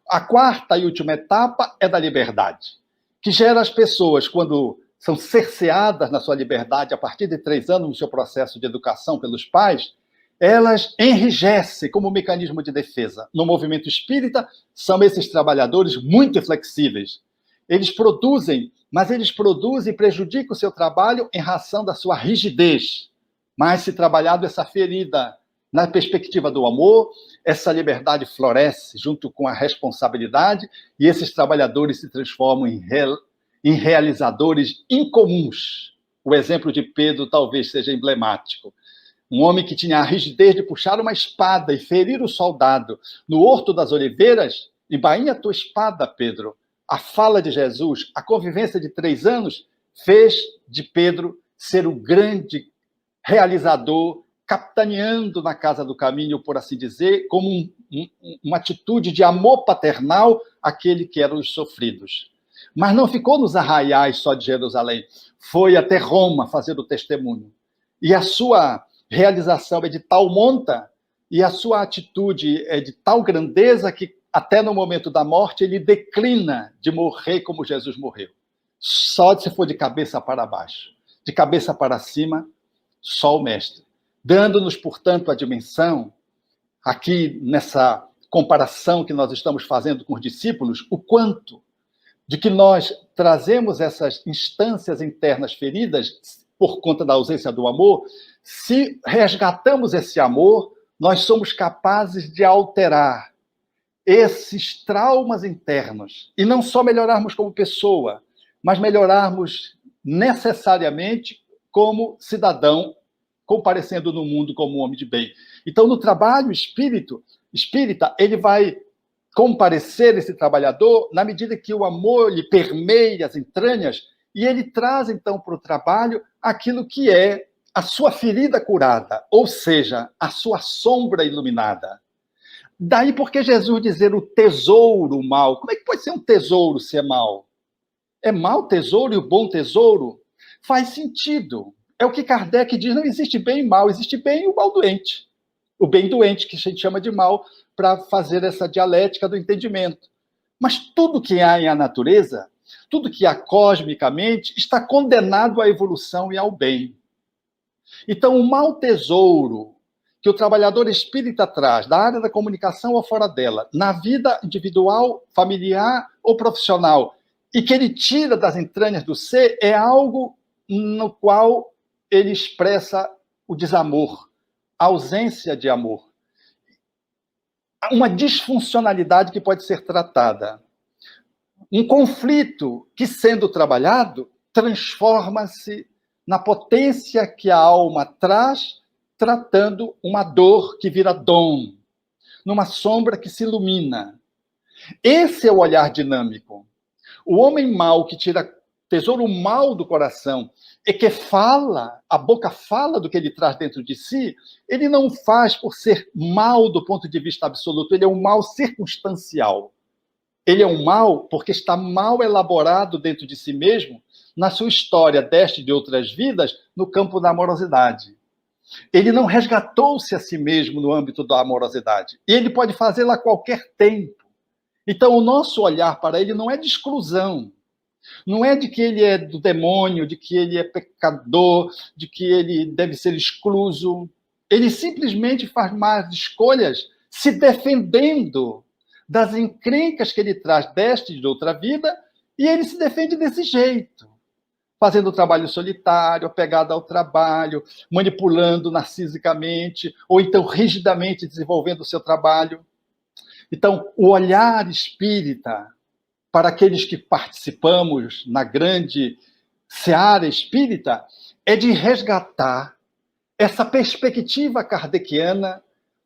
a 4ª e última etapa é da liberdade, que gera as pessoas, quando são cerceadas na sua liberdade a partir de 3 anos no seu processo de educação pelos pais, elas enrijecem como mecanismo de defesa. No movimento espírita, são esses trabalhadores muito flexíveis. Eles produzem, mas eles produzem e prejudicam o seu trabalho em razão da sua rigidez. Mas, se trabalhado essa ferida na perspectiva do amor, essa liberdade floresce junto com a responsabilidade e esses trabalhadores se transformam em realizadores incomuns. O exemplo de Pedro talvez seja emblemático. Um homem que tinha a rigidez de puxar uma espada e ferir o soldado no Horto das Oliveiras. Embainha a tua espada, Pedro. A fala de Jesus, a convivência de 3 anos, fez de Pedro ser o grande realizador, capitaneando na casa do caminho, por assim dizer, como uma atitude de amor paternal àquele que eram os sofridos. Mas não ficou nos arraiais só de Jerusalém, foi até Roma fazer o testemunho. E a sua realização é de tal monta, e a sua atitude é de tal grandeza que até no momento da morte ele declina de morrer como Jesus morreu. Só se for de cabeça para baixo. De cabeça para cima, só o Mestre. Dando-nos, portanto, a dimensão, aqui nessa comparação que nós estamos fazendo com os discípulos, o quanto de que nós trazemos essas instâncias internas feridas por conta da ausência do amor. Se resgatamos esse amor, nós somos capazes de alterar esses traumas internos e não só melhorarmos como pessoa, mas melhorarmos necessariamente como cidadão, comparecendo no mundo como um homem de bem. Então, no trabalho espírita, ele vai comparecer, esse trabalhador, na medida que o amor lhe permeia as entranhas, e ele traz, então, para o trabalho aquilo que é a sua ferida curada, ou seja, a sua sombra iluminada. Daí porque Jesus dizer o tesouro mal. Como é que pode ser um tesouro se é mal? É mau tesouro e o bom tesouro? Faz sentido. É o que Kardec diz, não existe bem e mal, existe bem e o mal doente. O bem doente, que a gente chama de mal, para fazer essa dialética do entendimento. Mas tudo que há em a natureza, tudo que há cosmicamente, está condenado à evolução e ao bem. Então, o mau tesouro que o trabalhador espírita traz, da área da comunicação ou fora dela, na vida individual, familiar ou profissional, e que ele tira das entranhas do ser, é algo no qual ele expressa o desamor, a ausência de amor. Uma disfuncionalidade que pode ser tratada. Um conflito que, sendo trabalhado, transforma-se na potência que a alma traz, tratando uma dor que vira dom, numa sombra que se ilumina. Esse é o olhar dinâmico. O homem mau que tira tesouro mal do coração e que fala, a boca fala do que ele traz dentro de si, ele não faz por ser mal do ponto de vista absoluto, ele é um mal circunstancial. Ele é um mal porque está mal elaborado dentro de si mesmo, na sua história desta e de outras vidas, no campo da amorosidade. Ele não resgatou-se a si mesmo no âmbito da amorosidade. E ele pode fazê-la a qualquer tempo. Então, o nosso olhar para ele não é de exclusão. Não é de que ele é do demônio, de que ele é pecador, de que ele deve ser excluso. Ele simplesmente faz más escolhas, se defendendo das encrencas que ele traz desta e de outra vida, e ele se defende desse jeito, fazendo trabalho solitário, apegado ao trabalho, manipulando narcisicamente, ou então rigidamente desenvolvendo o seu trabalho. Então, o olhar espírita para aqueles que participamos na grande seara espírita é de resgatar essa perspectiva kardeciana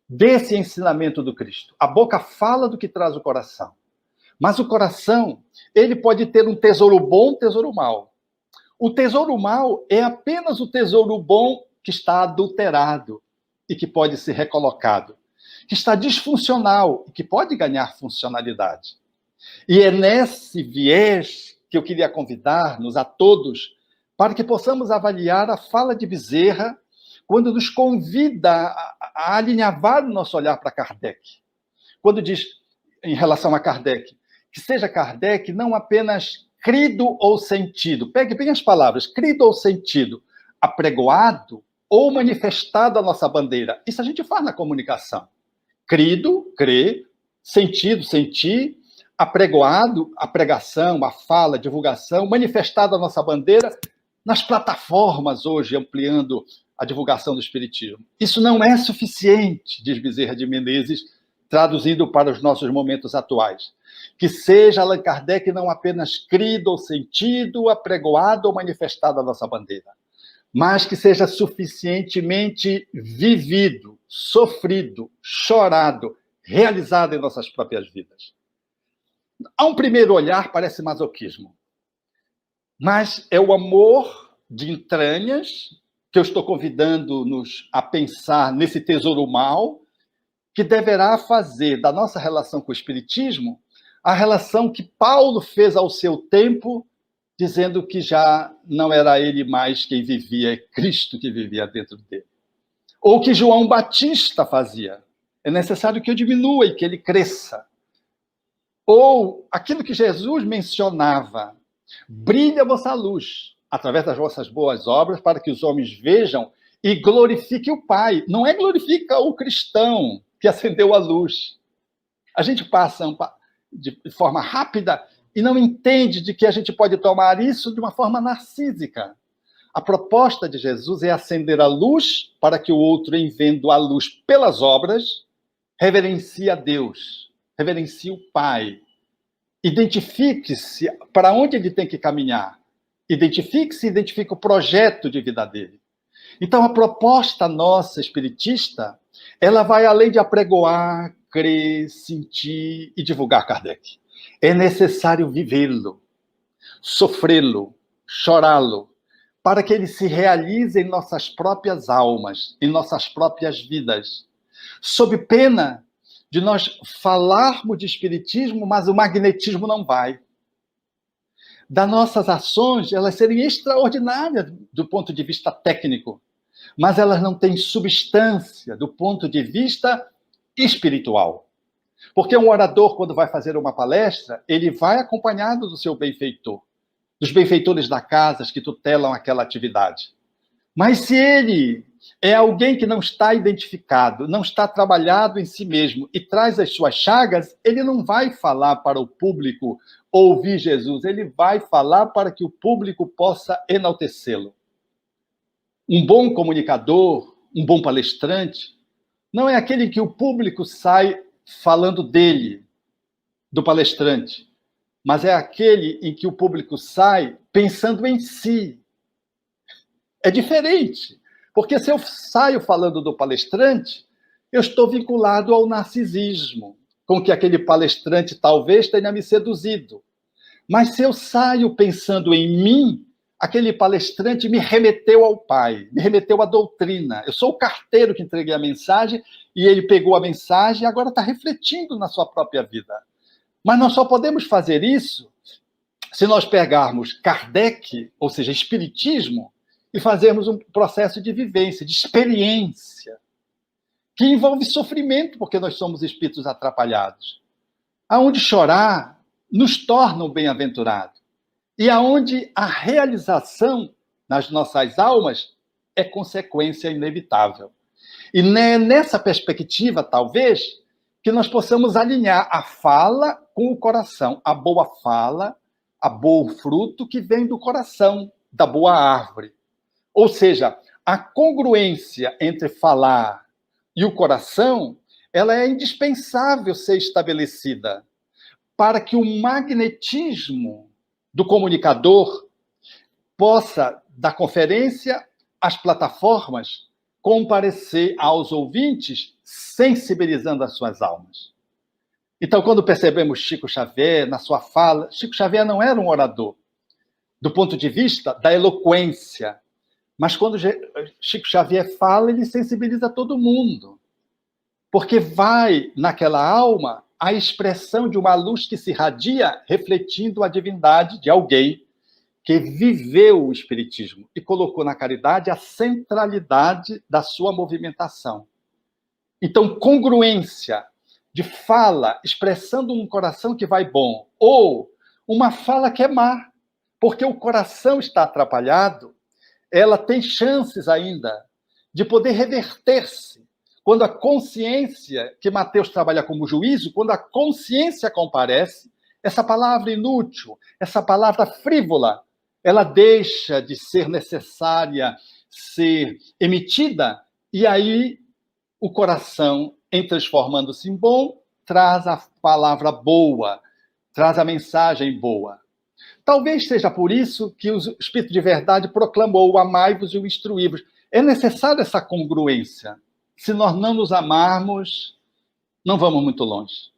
desse ensinamento do Cristo. A boca fala do que traz o coração. Mas o coração, ele pode ter um tesouro bom, tesouro mau. O tesouro mau é apenas o tesouro bom que está adulterado e que pode ser recolocado, que está disfuncional e que pode ganhar funcionalidade. E é nesse viés que eu queria convidar-nos a todos para que possamos avaliar a fala de Bezerra quando nos convida a alinhavar o nosso olhar para Kardec. Quando diz, em relação a Kardec, que seja Kardec não apenas crido ou sentido. Pegue bem as palavras, crido ou sentido, apregoado ou manifestado a nossa bandeira. Isso a gente faz na comunicação. Crido, crer, sentido, sentir, apregoado, a pregação, a fala, a divulgação, manifestado a nossa bandeira nas plataformas hoje, ampliando a divulgação do Espiritismo. Isso não é suficiente, diz Bezerra de Menezes, traduzindo para os nossos momentos atuais. Que seja Allan Kardec não apenas crido ou sentido, apregoado ou manifestado a nossa bandeira, mas que seja suficientemente vivido, sofrido, chorado, realizado em nossas próprias vidas. A um primeiro olhar parece masoquismo, mas é o amor de entranhas que eu estou convidando-nos a pensar nesse tesouro mau, que deverá fazer da nossa relação com o Espiritismo a relação que Paulo fez ao seu tempo, dizendo que já não era ele mais quem vivia, é Cristo que vivia dentro dele. Ou que João Batista fazia. É necessário que eu diminua e que ele cresça. Ou aquilo que Jesus mencionava, brilha a vossa luz, através das vossas boas obras, para que os homens vejam e glorifiquem o Pai. Não é glorifica o cristão que acendeu a luz. A gente passa de forma rápida e não entende de que a gente pode tomar isso de uma forma narcísica. A proposta de Jesus é acender a luz para que o outro, em vendo a luz pelas obras, reverencie a Deus, reverencie o Pai, identifique-se para onde ele tem que caminhar. identifica o projeto de vida dele. Então, a proposta nossa espiritista, ela vai além de apregoar, crer, sentir e divulgar Kardec. É necessário vivê-lo, sofrê-lo, chorá-lo, para que ele se realize em nossas próprias almas, em nossas próprias vidas, sob pena de nós falarmos de espiritismo, mas o magnetismo não vai. Das nossas ações, elas serem extraordinárias do ponto de vista técnico, mas elas não têm substância do ponto de vista espiritual. Porque um orador, quando vai fazer uma palestra, ele vai acompanhado do seu benfeitor, dos benfeitores da casa que tutelam aquela atividade. Mas se ele é alguém que não está identificado, não está trabalhado em si mesmo e traz as suas chagas, ele não vai falar para o público ouvir Jesus, ele vai falar para que o público possa enaltecê-lo. Um bom comunicador, um bom palestrante, não é aquele que o público sai falando dele, do palestrante, mas é aquele em que o público sai pensando em si. É diferente, porque se eu saio falando do palestrante, eu estou vinculado ao narcisismo, com que aquele palestrante talvez tenha me seduzido. Mas se eu saio pensando em mim, aquele palestrante me remeteu ao Pai, me remeteu à doutrina. Eu sou o carteiro que entreguei a mensagem e ele pegou a mensagem e agora está refletindo na sua própria vida. Mas nós só podemos fazer isso se nós pegarmos Kardec, ou seja, Espiritismo, e fazermos um processo de vivência, de experiência, que envolve sofrimento, porque nós somos espíritos atrapalhados. Aonde chorar nos torna um bem-aventurado. E aonde a realização nas nossas almas é consequência inevitável. E nessa perspectiva, talvez, que nós possamos alinhar a fala com o coração. A boa fala, a bom fruto que vem do coração, da boa árvore. Ou seja, a congruência entre falar e o coração, ela é indispensável ser estabelecida para que o magnetismo do comunicador possa, da conferência às plataformas, comparecer aos ouvintes, sensibilizando as suas almas. Então, quando percebemos Chico Xavier, na sua fala, Chico Xavier não era um orador, do ponto de vista da eloquência, mas quando Chico Xavier fala, ele sensibiliza todo mundo, porque vai naquela alma a expressão de uma luz que se irradia, refletindo a divindade de alguém que viveu o espiritismo e colocou na caridade a centralidade da sua movimentação. Então, congruência de fala, expressando um coração que vai bom, ou uma fala que é má, porque o coração está atrapalhado, ela tem chances ainda de poder reverter-se. Quando a consciência, que Mateus trabalha como juízo, quando a consciência comparece, essa palavra inútil, essa palavra frívola, ela deixa de ser necessária ser emitida, e aí o coração, em transformando-se em bom, traz a palavra boa, traz a mensagem boa. Talvez seja por isso que o Espírito de Verdade proclamou o amai-vos e o instruí-vos. É necessária essa congruência. Se nós não nos amarmos, não vamos muito longe.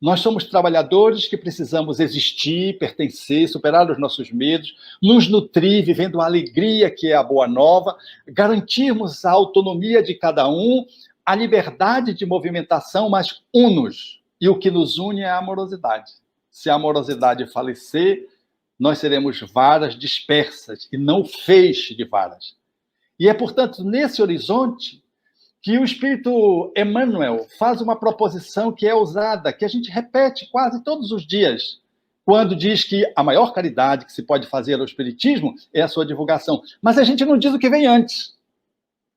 Nós somos trabalhadores que precisamos existir, pertencer, superar os nossos medos, nos nutrir, vivendo a alegria que é a boa nova, garantirmos a autonomia de cada um, a liberdade de movimentação, mas unos. E o que nos une é a amorosidade. Se a amorosidade falecer, nós seremos varas dispersas e não feixe de varas. E é, portanto, nesse horizonte que o Espírito Emmanuel faz uma proposição que é usada, que a gente repete quase todos os dias, quando diz que a maior caridade que se pode fazer ao Espiritismo é a sua divulgação. Mas a gente não diz o que vem antes.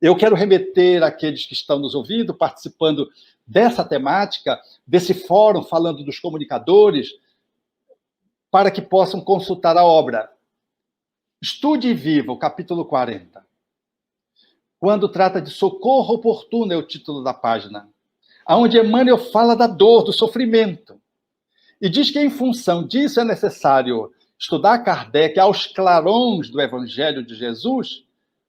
Eu quero remeter àqueles que estão nos ouvindo, participando dessa temática, desse fórum, falando dos comunicadores, para que possam consultar a obra. Estude e Viva, o capítulo 40. Quando trata de socorro oportuno, é o título da página, onde Emmanuel fala da dor, do sofrimento. E diz que, em função disso, é necessário estudar Kardec aos clarões do Evangelho de Jesus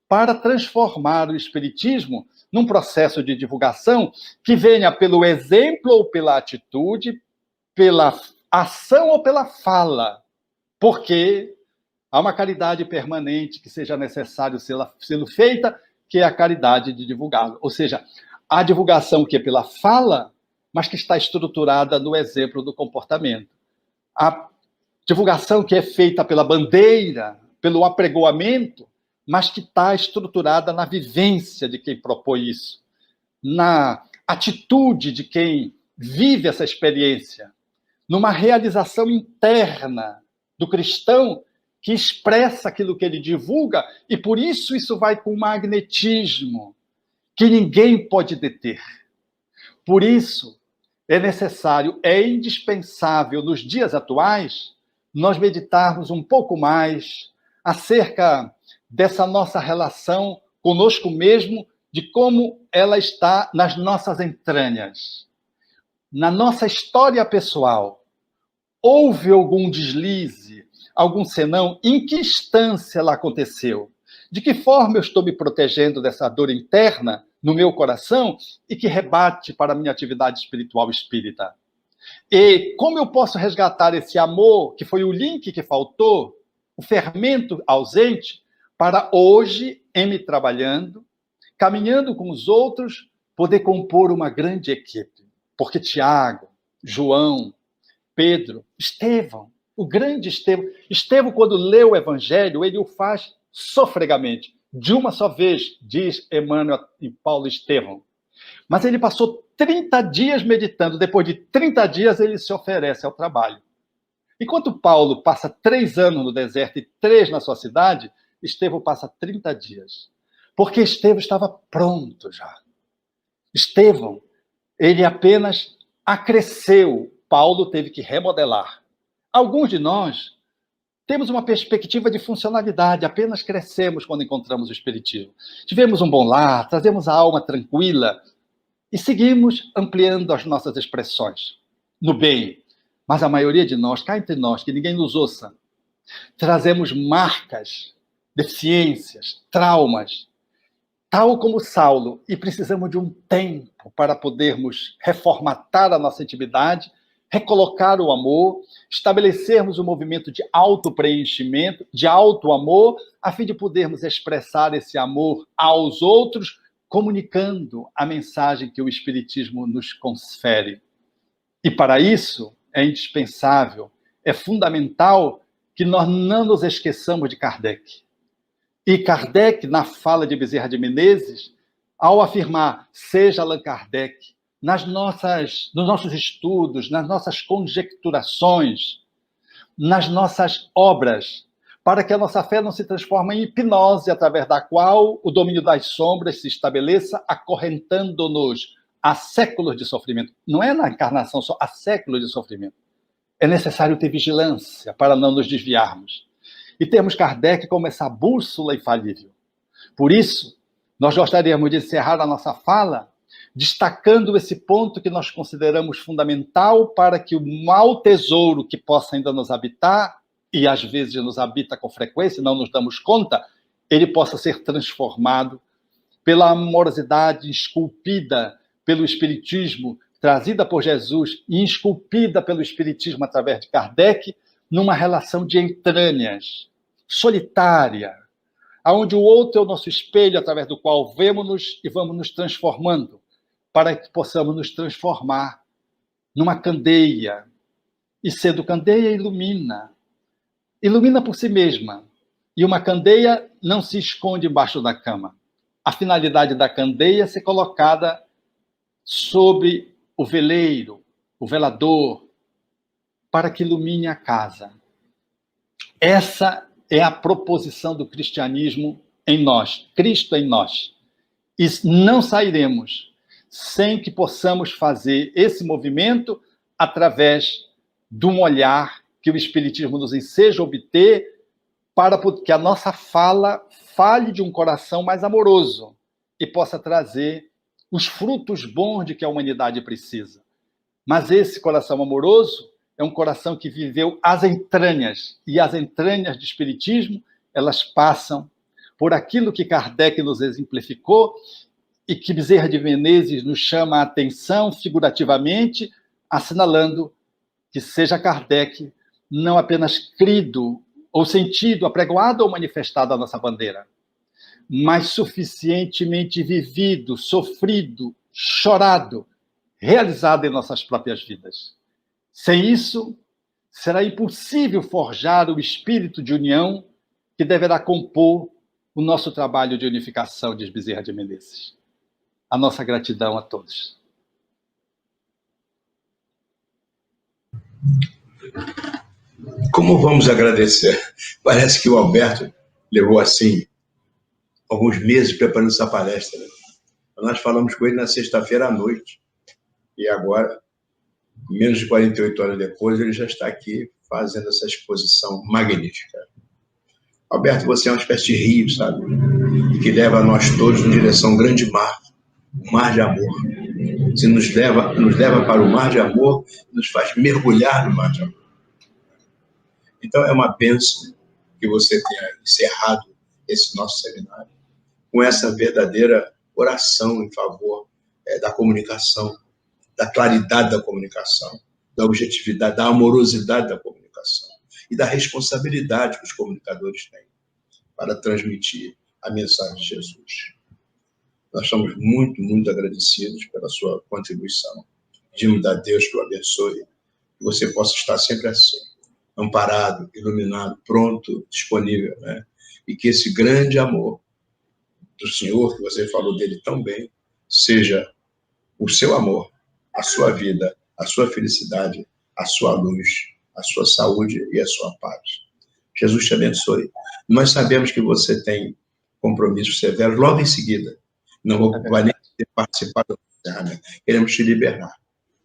para transformar o Espiritismo num processo de divulgação que venha pelo exemplo ou pela atitude, pela ação ou pela fala, porque há uma caridade permanente que seja necessário sendo feita, que é a caridade de divulgá-lo. Ou seja, a divulgação que é pela fala, mas que está estruturada no exemplo do comportamento. A divulgação que é feita pela bandeira, pelo apregoamento, mas que está estruturada na vivência de quem propõe isso, na atitude de quem vive essa experiência, numa realização interna do cristão que expressa aquilo que ele divulga, e por isso vai com um magnetismo que ninguém pode deter. Por isso, é necessário, é indispensável, nos dias atuais, nós meditarmos um pouco mais acerca dessa nossa relação conosco mesmo, de como ela está nas nossas entranhas, na nossa história pessoal. Houve algum deslize, algum senão? Em que instância ela aconteceu? De que forma eu estou me protegendo dessa dor interna no meu coração e que rebate para a minha atividade espiritual espírita? E como eu posso resgatar esse amor, que foi o link que faltou, o fermento ausente, para hoje, em me trabalhando, caminhando com os outros, poder compor uma grande equipe? Porque Tiago, João, Pedro, Estevão, o grande Estevão, quando lê o Evangelho, ele o faz sofregamente, de uma só vez, diz Emmanuel e Paulo Estevão. Mas ele passou 30 dias meditando, depois de 30 dias ele se oferece ao trabalho. Enquanto Paulo passa 3 anos no deserto e 3 na sua cidade, Estevão passa 30 dias. Porque Estevão estava pronto já. Estevão, ele apenas acresceu, Paulo teve que remodelar. Alguns de nós temos uma perspectiva de funcionalidade, apenas crescemos quando encontramos o Espiritismo. Tivemos um bom lar, trazemos a alma tranquila e seguimos ampliando as nossas expressões no bem. Mas a maioria de nós, cá entre nós, que ninguém nos ouça, trazemos marcas, deficiências, traumas, tal como Saulo, e precisamos de um tempo para podermos reformatar a nossa intimidade, recolocar o amor, estabelecermos um movimento de autopreenchimento, de auto-amor, a fim de podermos expressar esse amor aos outros, comunicando a mensagem que o Espiritismo nos confere. E para isso é indispensável, é fundamental que nós não nos esqueçamos de Kardec. E Kardec, na fala de Bezerra de Menezes, ao afirmar, seja Allan Kardec, nos nossos estudos, nas nossas conjecturações, nas nossas obras, para que a nossa fé não se transforme em hipnose, através da qual o domínio das sombras se estabeleça, acorrentando-nos a séculos de sofrimento. Não é na encarnação só, há séculos de sofrimento. É necessário ter vigilância para não nos desviarmos. E temos Kardec como essa bússola infalível. Por isso, nós gostaríamos de encerrar a nossa fala destacando esse ponto que nós consideramos fundamental para que o mau tesouro que possa ainda nos habitar, e às vezes nos habita com frequência, não nos damos conta, ele possa ser transformado pela amorosidade esculpida pelo Espiritismo, trazida por Jesus e esculpida pelo Espiritismo através de Kardec, numa relação de entranhas, solitária, onde o outro é o nosso espelho, através do qual vemos-nos e vamos nos transformando, para que possamos nos transformar numa candeia. E sendo candeia, ilumina. Ilumina por si mesma. E uma candeia não se esconde embaixo da cama. A finalidade da candeia é ser colocada sobre o veleiro, o velador, para que ilumine a casa. Essa é a proposição do cristianismo em nós, Cristo em nós. E não sairemos sem que possamos fazer esse movimento através de um olhar que o Espiritismo nos enseja a obter, para que a nossa fala fale de um coração mais amoroso e possa trazer os frutos bons de que a humanidade precisa. Mas esse coração amoroso, é um coração que viveu as entranhas, e as entranhas do Espiritismo, elas passam por aquilo que Kardec nos exemplificou e que Bezerra de Menezes nos chama a atenção figurativamente, assinalando que seja Kardec não apenas crido ou sentido, apregoado ou manifestado a nossa bandeira, mas suficientemente vivido, sofrido, chorado, realizado em nossas próprias vidas. Sem isso, será impossível forjar o espírito de união que deverá compor o nosso trabalho de unificação, diz Bezerra de Menezes. A nossa gratidão a todos. Como vamos agradecer? Parece que o Alberto levou, assim, alguns meses preparando essa palestra, né? Nós falamos com ele na sexta-feira à noite. E agora, menos de 48 horas depois, ele já está aqui fazendo essa exposição magnífica. Alberto, você é uma espécie de rio, sabe? Que leva a nós todos em direção a um grande mar, um mar de amor. Você nos leva para o mar de amor, nos faz mergulhar no mar de amor. Então, é uma bênção que você tenha encerrado esse nosso seminário com essa verdadeira oração em favor da comunicação, da claridade da comunicação, da objetividade, da amorosidade da comunicação e da responsabilidade que os comunicadores têm para transmitir a mensagem de Jesus. Nós estamos muito, muito agradecidos pela sua contribuição. Pedimos a Deus que o abençoe, que você possa estar sempre assim, amparado, iluminado, pronto, disponível, né? E que esse grande amor do Senhor, que você falou dele tão bem, seja o seu amor, a sua vida, a sua felicidade, a sua luz, a sua saúde e a sua paz. Jesus te abençoe. Nós sabemos que você tem compromissos severos logo em seguida. Não vou nem ter participado do encerramento. Queremos te liberar.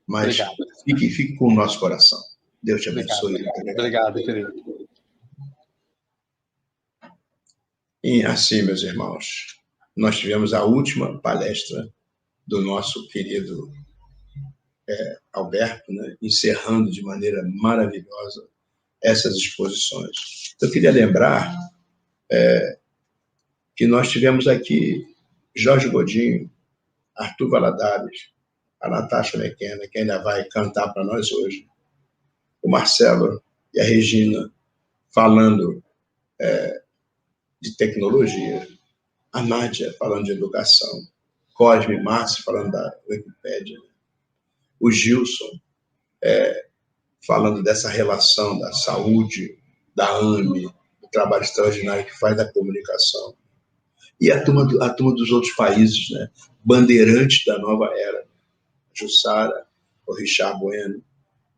Mas fique com o nosso coração. Deus te abençoe. Obrigado, querido. E assim, meus irmãos, nós tivemos a última palestra do nosso querido Alberto, né, encerrando de maneira maravilhosa essas exposições. Eu queria lembrar que nós tivemos aqui Jorge Godinho, Arthur Valadares, a Natasha McKenna, que ainda vai cantar para nós hoje, o Marcelo e a Regina falando de tecnologia, a Nádia falando de educação, Cosme e Márcio falando da Wikipédia, o Gilson falando dessa relação da saúde, da AME, do trabalho extraordinário que faz da comunicação. E a turma dos outros países, né? Bandeirantes da nova era, a Jussara, o Richard Bueno,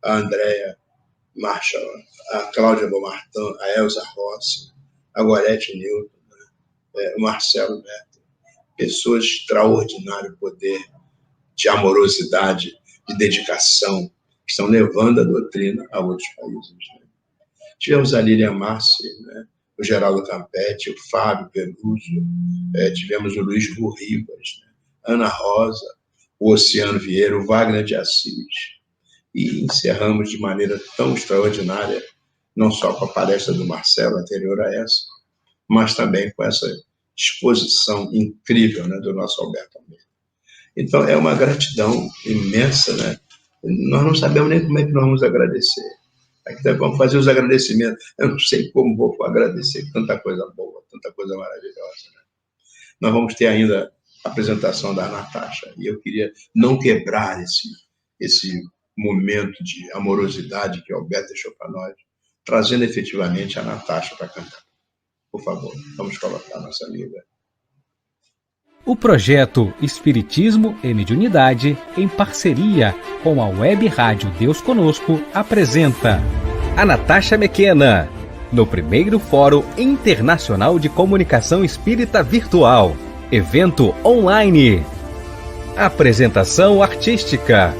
a Andréa Marshall, a Cláudia Beaumartin, a Elza Rossi, a Gorete Newton, né? O Marcelo Neto, pessoas de extraordinário poder, de amorosidade, de dedicação, que estão levando a doutrina a outros países. Né? Tivemos a Lilian Marci, né? O Geraldo Campetti, o Fábio Peluso, tivemos o Luiz Rivas, né? Ana Rosa, o Oceano Vieira, o Wagner de Assis. E encerramos de maneira tão extraordinária, não só com a palestra do Marcelo anterior a essa, mas também com essa exposição incrível, né, do nosso Alberto Almeida. Então, é uma gratidão imensa, né? Nós não sabemos nem como é que nós vamos agradecer. Aqui vamos fazer os agradecimentos. Eu não sei como vou agradecer tanta coisa boa, tanta coisa maravilhosa. Né? Nós vamos ter ainda a apresentação da Natasha. E eu queria não quebrar esse momento de amorosidade que o Alberto deixou para nós, trazendo efetivamente a Natasha para cantar. Por favor, vamos colocar a nossa amiga. O projeto Espiritismo e Mediunidade, em parceria com a Web Rádio Deus Conosco, apresenta a Natasha McKenna, no primeiro Fórum Internacional de Comunicação Espírita Virtual, evento online. Apresentação artística.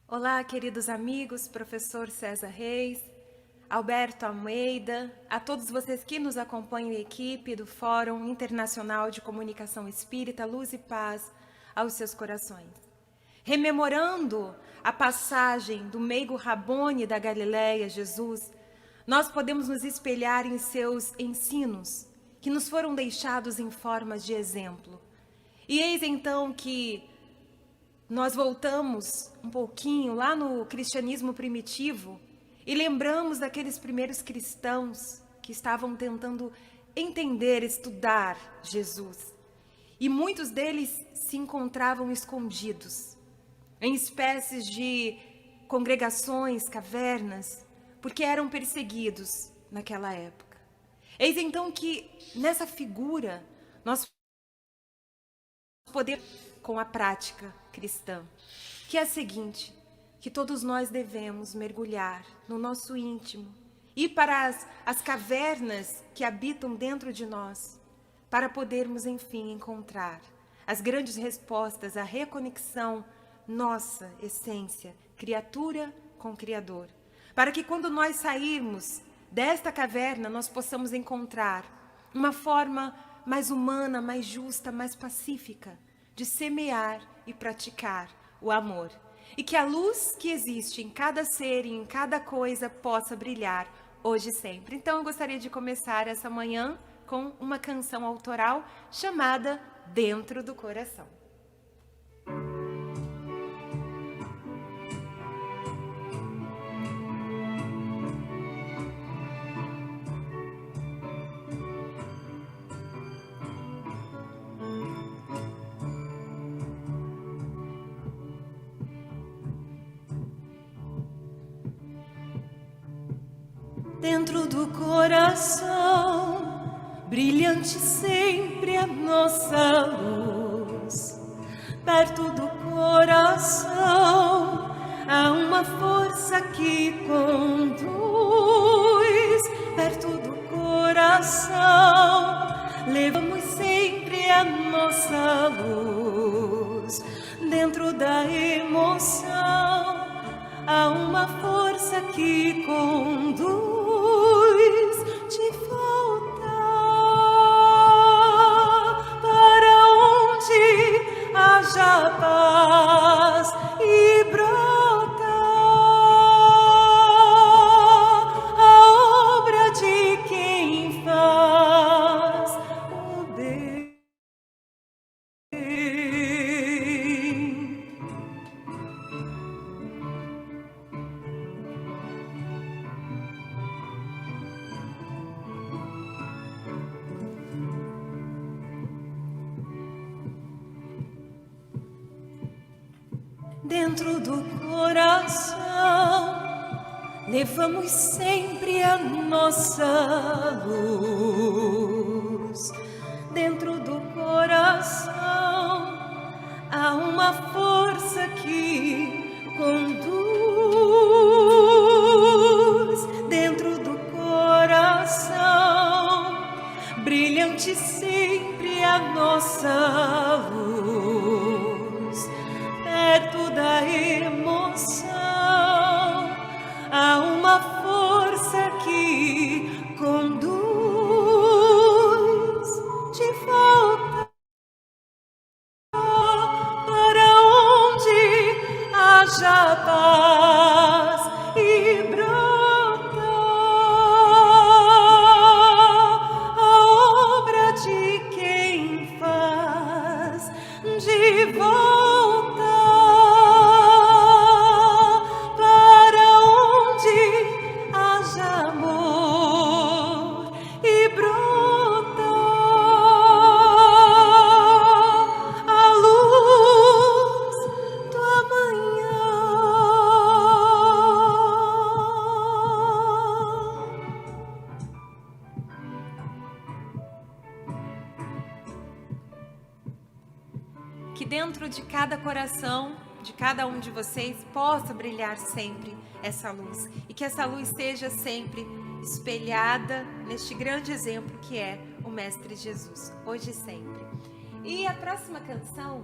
Olá, queridos amigos, professor César Reis, Alberto Almeida, a todos vocês que nos acompanham, a equipe do Fórum Internacional de Comunicação Espírita Luz e Paz, aos seus corações. Rememorando a passagem do meigo Rabone da Galileia, Jesus, nós podemos nos espelhar em seus ensinos, que nos foram deixados em formas de exemplo. E eis então que nós voltamos um pouquinho lá no cristianismo primitivo e lembramos daqueles primeiros cristãos que estavam tentando entender, estudar Jesus. E muitos deles se encontravam escondidos, em espécies de congregações, cavernas, porque eram perseguidos naquela época. Eis então que nessa figura nós podemos, com a prática cristã, que é a seguinte, que todos nós devemos mergulhar no nosso íntimo, ir para as cavernas que habitam dentro de nós, para podermos, enfim, encontrar as grandes respostas, a reconexão, nossa essência, criatura com Criador. Para que quando nós sairmos desta caverna, nós possamos encontrar uma forma mais humana, mais justa, mais pacífica, de semear e praticar o amor. E que a luz que existe em cada ser e em cada coisa possa brilhar hoje e sempre. Então eu gostaria de começar essa manhã com uma canção autoral chamada Dentro do Coração. Dentro do coração, brilhante sempre a nossa luz. Perto do coração, há uma força que conduz. Perto do coração, levamos sempre a nossa luz. Dentro da emoção, há uma força que conduz. De voltar para onde haja paz e brotar a obra de quem faz o bem. Dentro do coração, levamos sempre a nossa luz. Dentro do coração, há uma força que conduz. Dentro do coração, brilhante sempre a nossa luz. Perto da emoção, há uma força que conduz. De volta para onde haja paz e brota a obra de quem faz. De volta para onde haja amor e brota a luz do amanhã. Que dentro de cada coração, de cada um de vocês, possa brilhar sempre essa luz. E que essa luz seja sempre espelhada neste grande exemplo que é o Mestre Jesus, hoje e sempre. E a próxima canção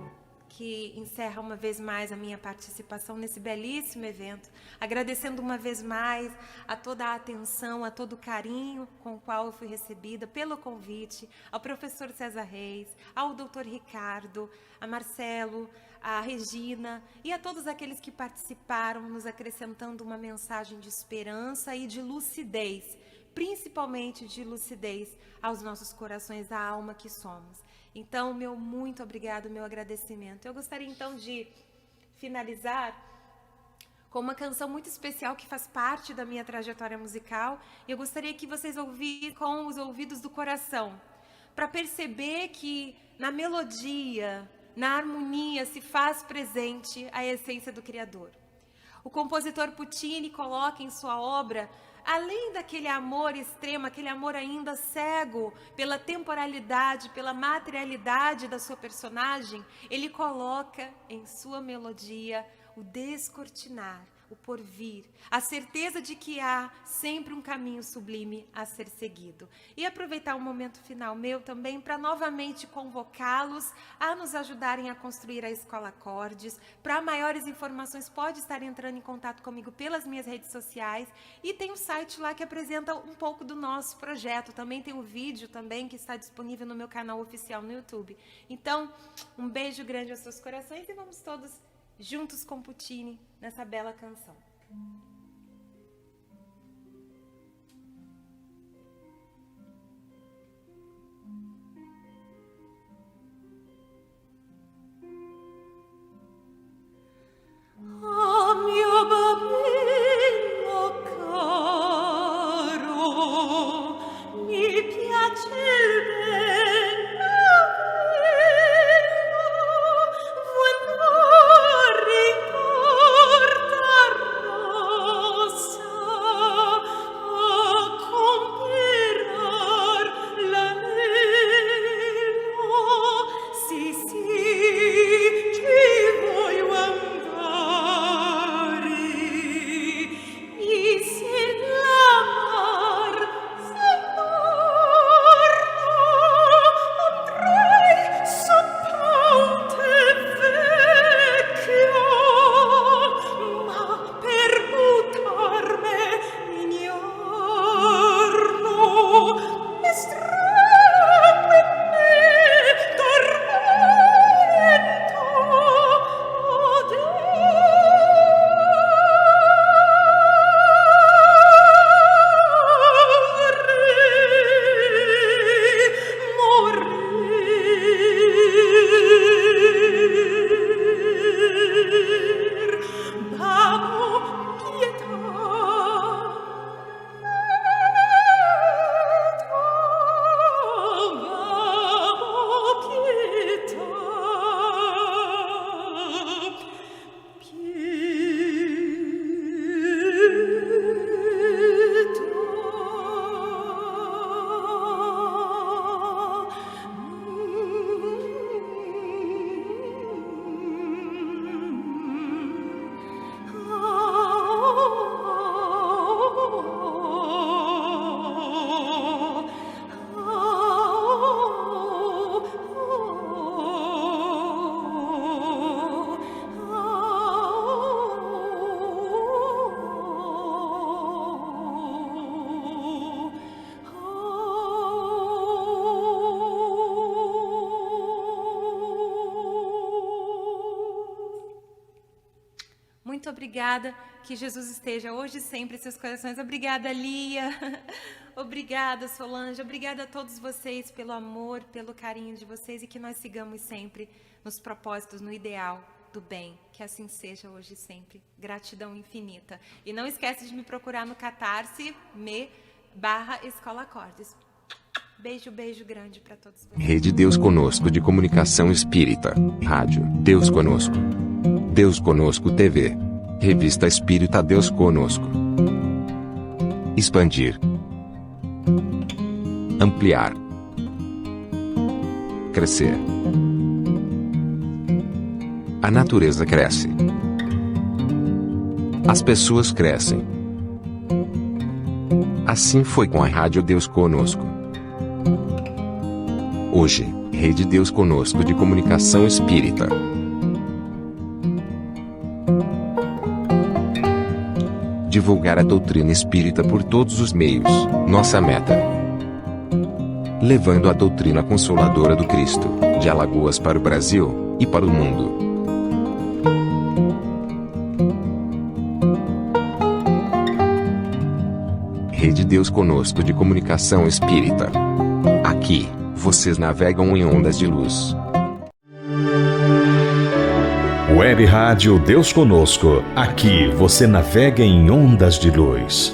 que encerra uma vez mais a minha participação nesse belíssimo evento, agradecendo uma vez mais a toda a atenção, a todo o carinho com o qual eu fui recebida, pelo convite, ao professor César Reis, ao doutor Ricardo, a Marcelo, a Regina e a todos aqueles que participaram, nos acrescentando uma mensagem de esperança e de lucidez, principalmente de lucidez aos nossos corações, à alma que somos. Então, meu muito obrigado, meu agradecimento. Eu gostaria então de finalizar com uma canção muito especial que faz parte da minha trajetória musical, e eu gostaria que vocês ouvissem com os ouvidos do coração, para perceber que na melodia, na harmonia se faz presente a essência do Criador. O compositor Puccini coloca em sua obra, além daquele amor extremo, aquele amor ainda cego pela temporalidade, pela materialidade da sua personagem, ele coloca em sua melodia o descortinar, o porvir, a certeza de que há sempre um caminho sublime a ser seguido. E aproveitar o momento final meu também para novamente convocá-los a nos ajudarem a construir a Escola Acordes. Para maiores informações, pode estar entrando em contato comigo pelas minhas redes sociais, e tem um site lá que apresenta um pouco do nosso projeto. Também tem um vídeo também que está disponível no meu canal oficial no YouTube. Então, um beijo grande aos seus corações e vamos todos juntos com Puccini nessa bela canção. Oh mio bambino caro, mi piace il bello Muito obrigada, que Jesus esteja hoje e sempre em seus corações. Obrigada, Lia. Obrigada, Solange. Obrigada a todos vocês pelo amor, pelo carinho de vocês, e que nós sigamos sempre nos propósitos, no ideal do bem. Que assim seja hoje e sempre. Gratidão infinita. E não esquece de me procurar no catarse.me/Escola Acordes. Beijo, beijo grande para todos vocês. Rede Deus Conosco de Comunicação Espírita. Rádio Deus Conosco. Deus Conosco TV. Revista Espírita Deus Conosco. Expandir. Ampliar. Crescer. A natureza cresce. As pessoas crescem. Assim foi com a Rádio Deus Conosco. Hoje, Rede Deus Conosco de Comunicação Espírita. divulgar a doutrina espírita por todos os meios, nossa meta. Levando a doutrina consoladora do Cristo, de Alagoas para o Brasil, e para o mundo. Rede Deus Conosco de Comunicação Espírita. Aqui, vocês navegam em ondas de luz. Web Rádio Deus Conosco. Aqui você navega em ondas de luz.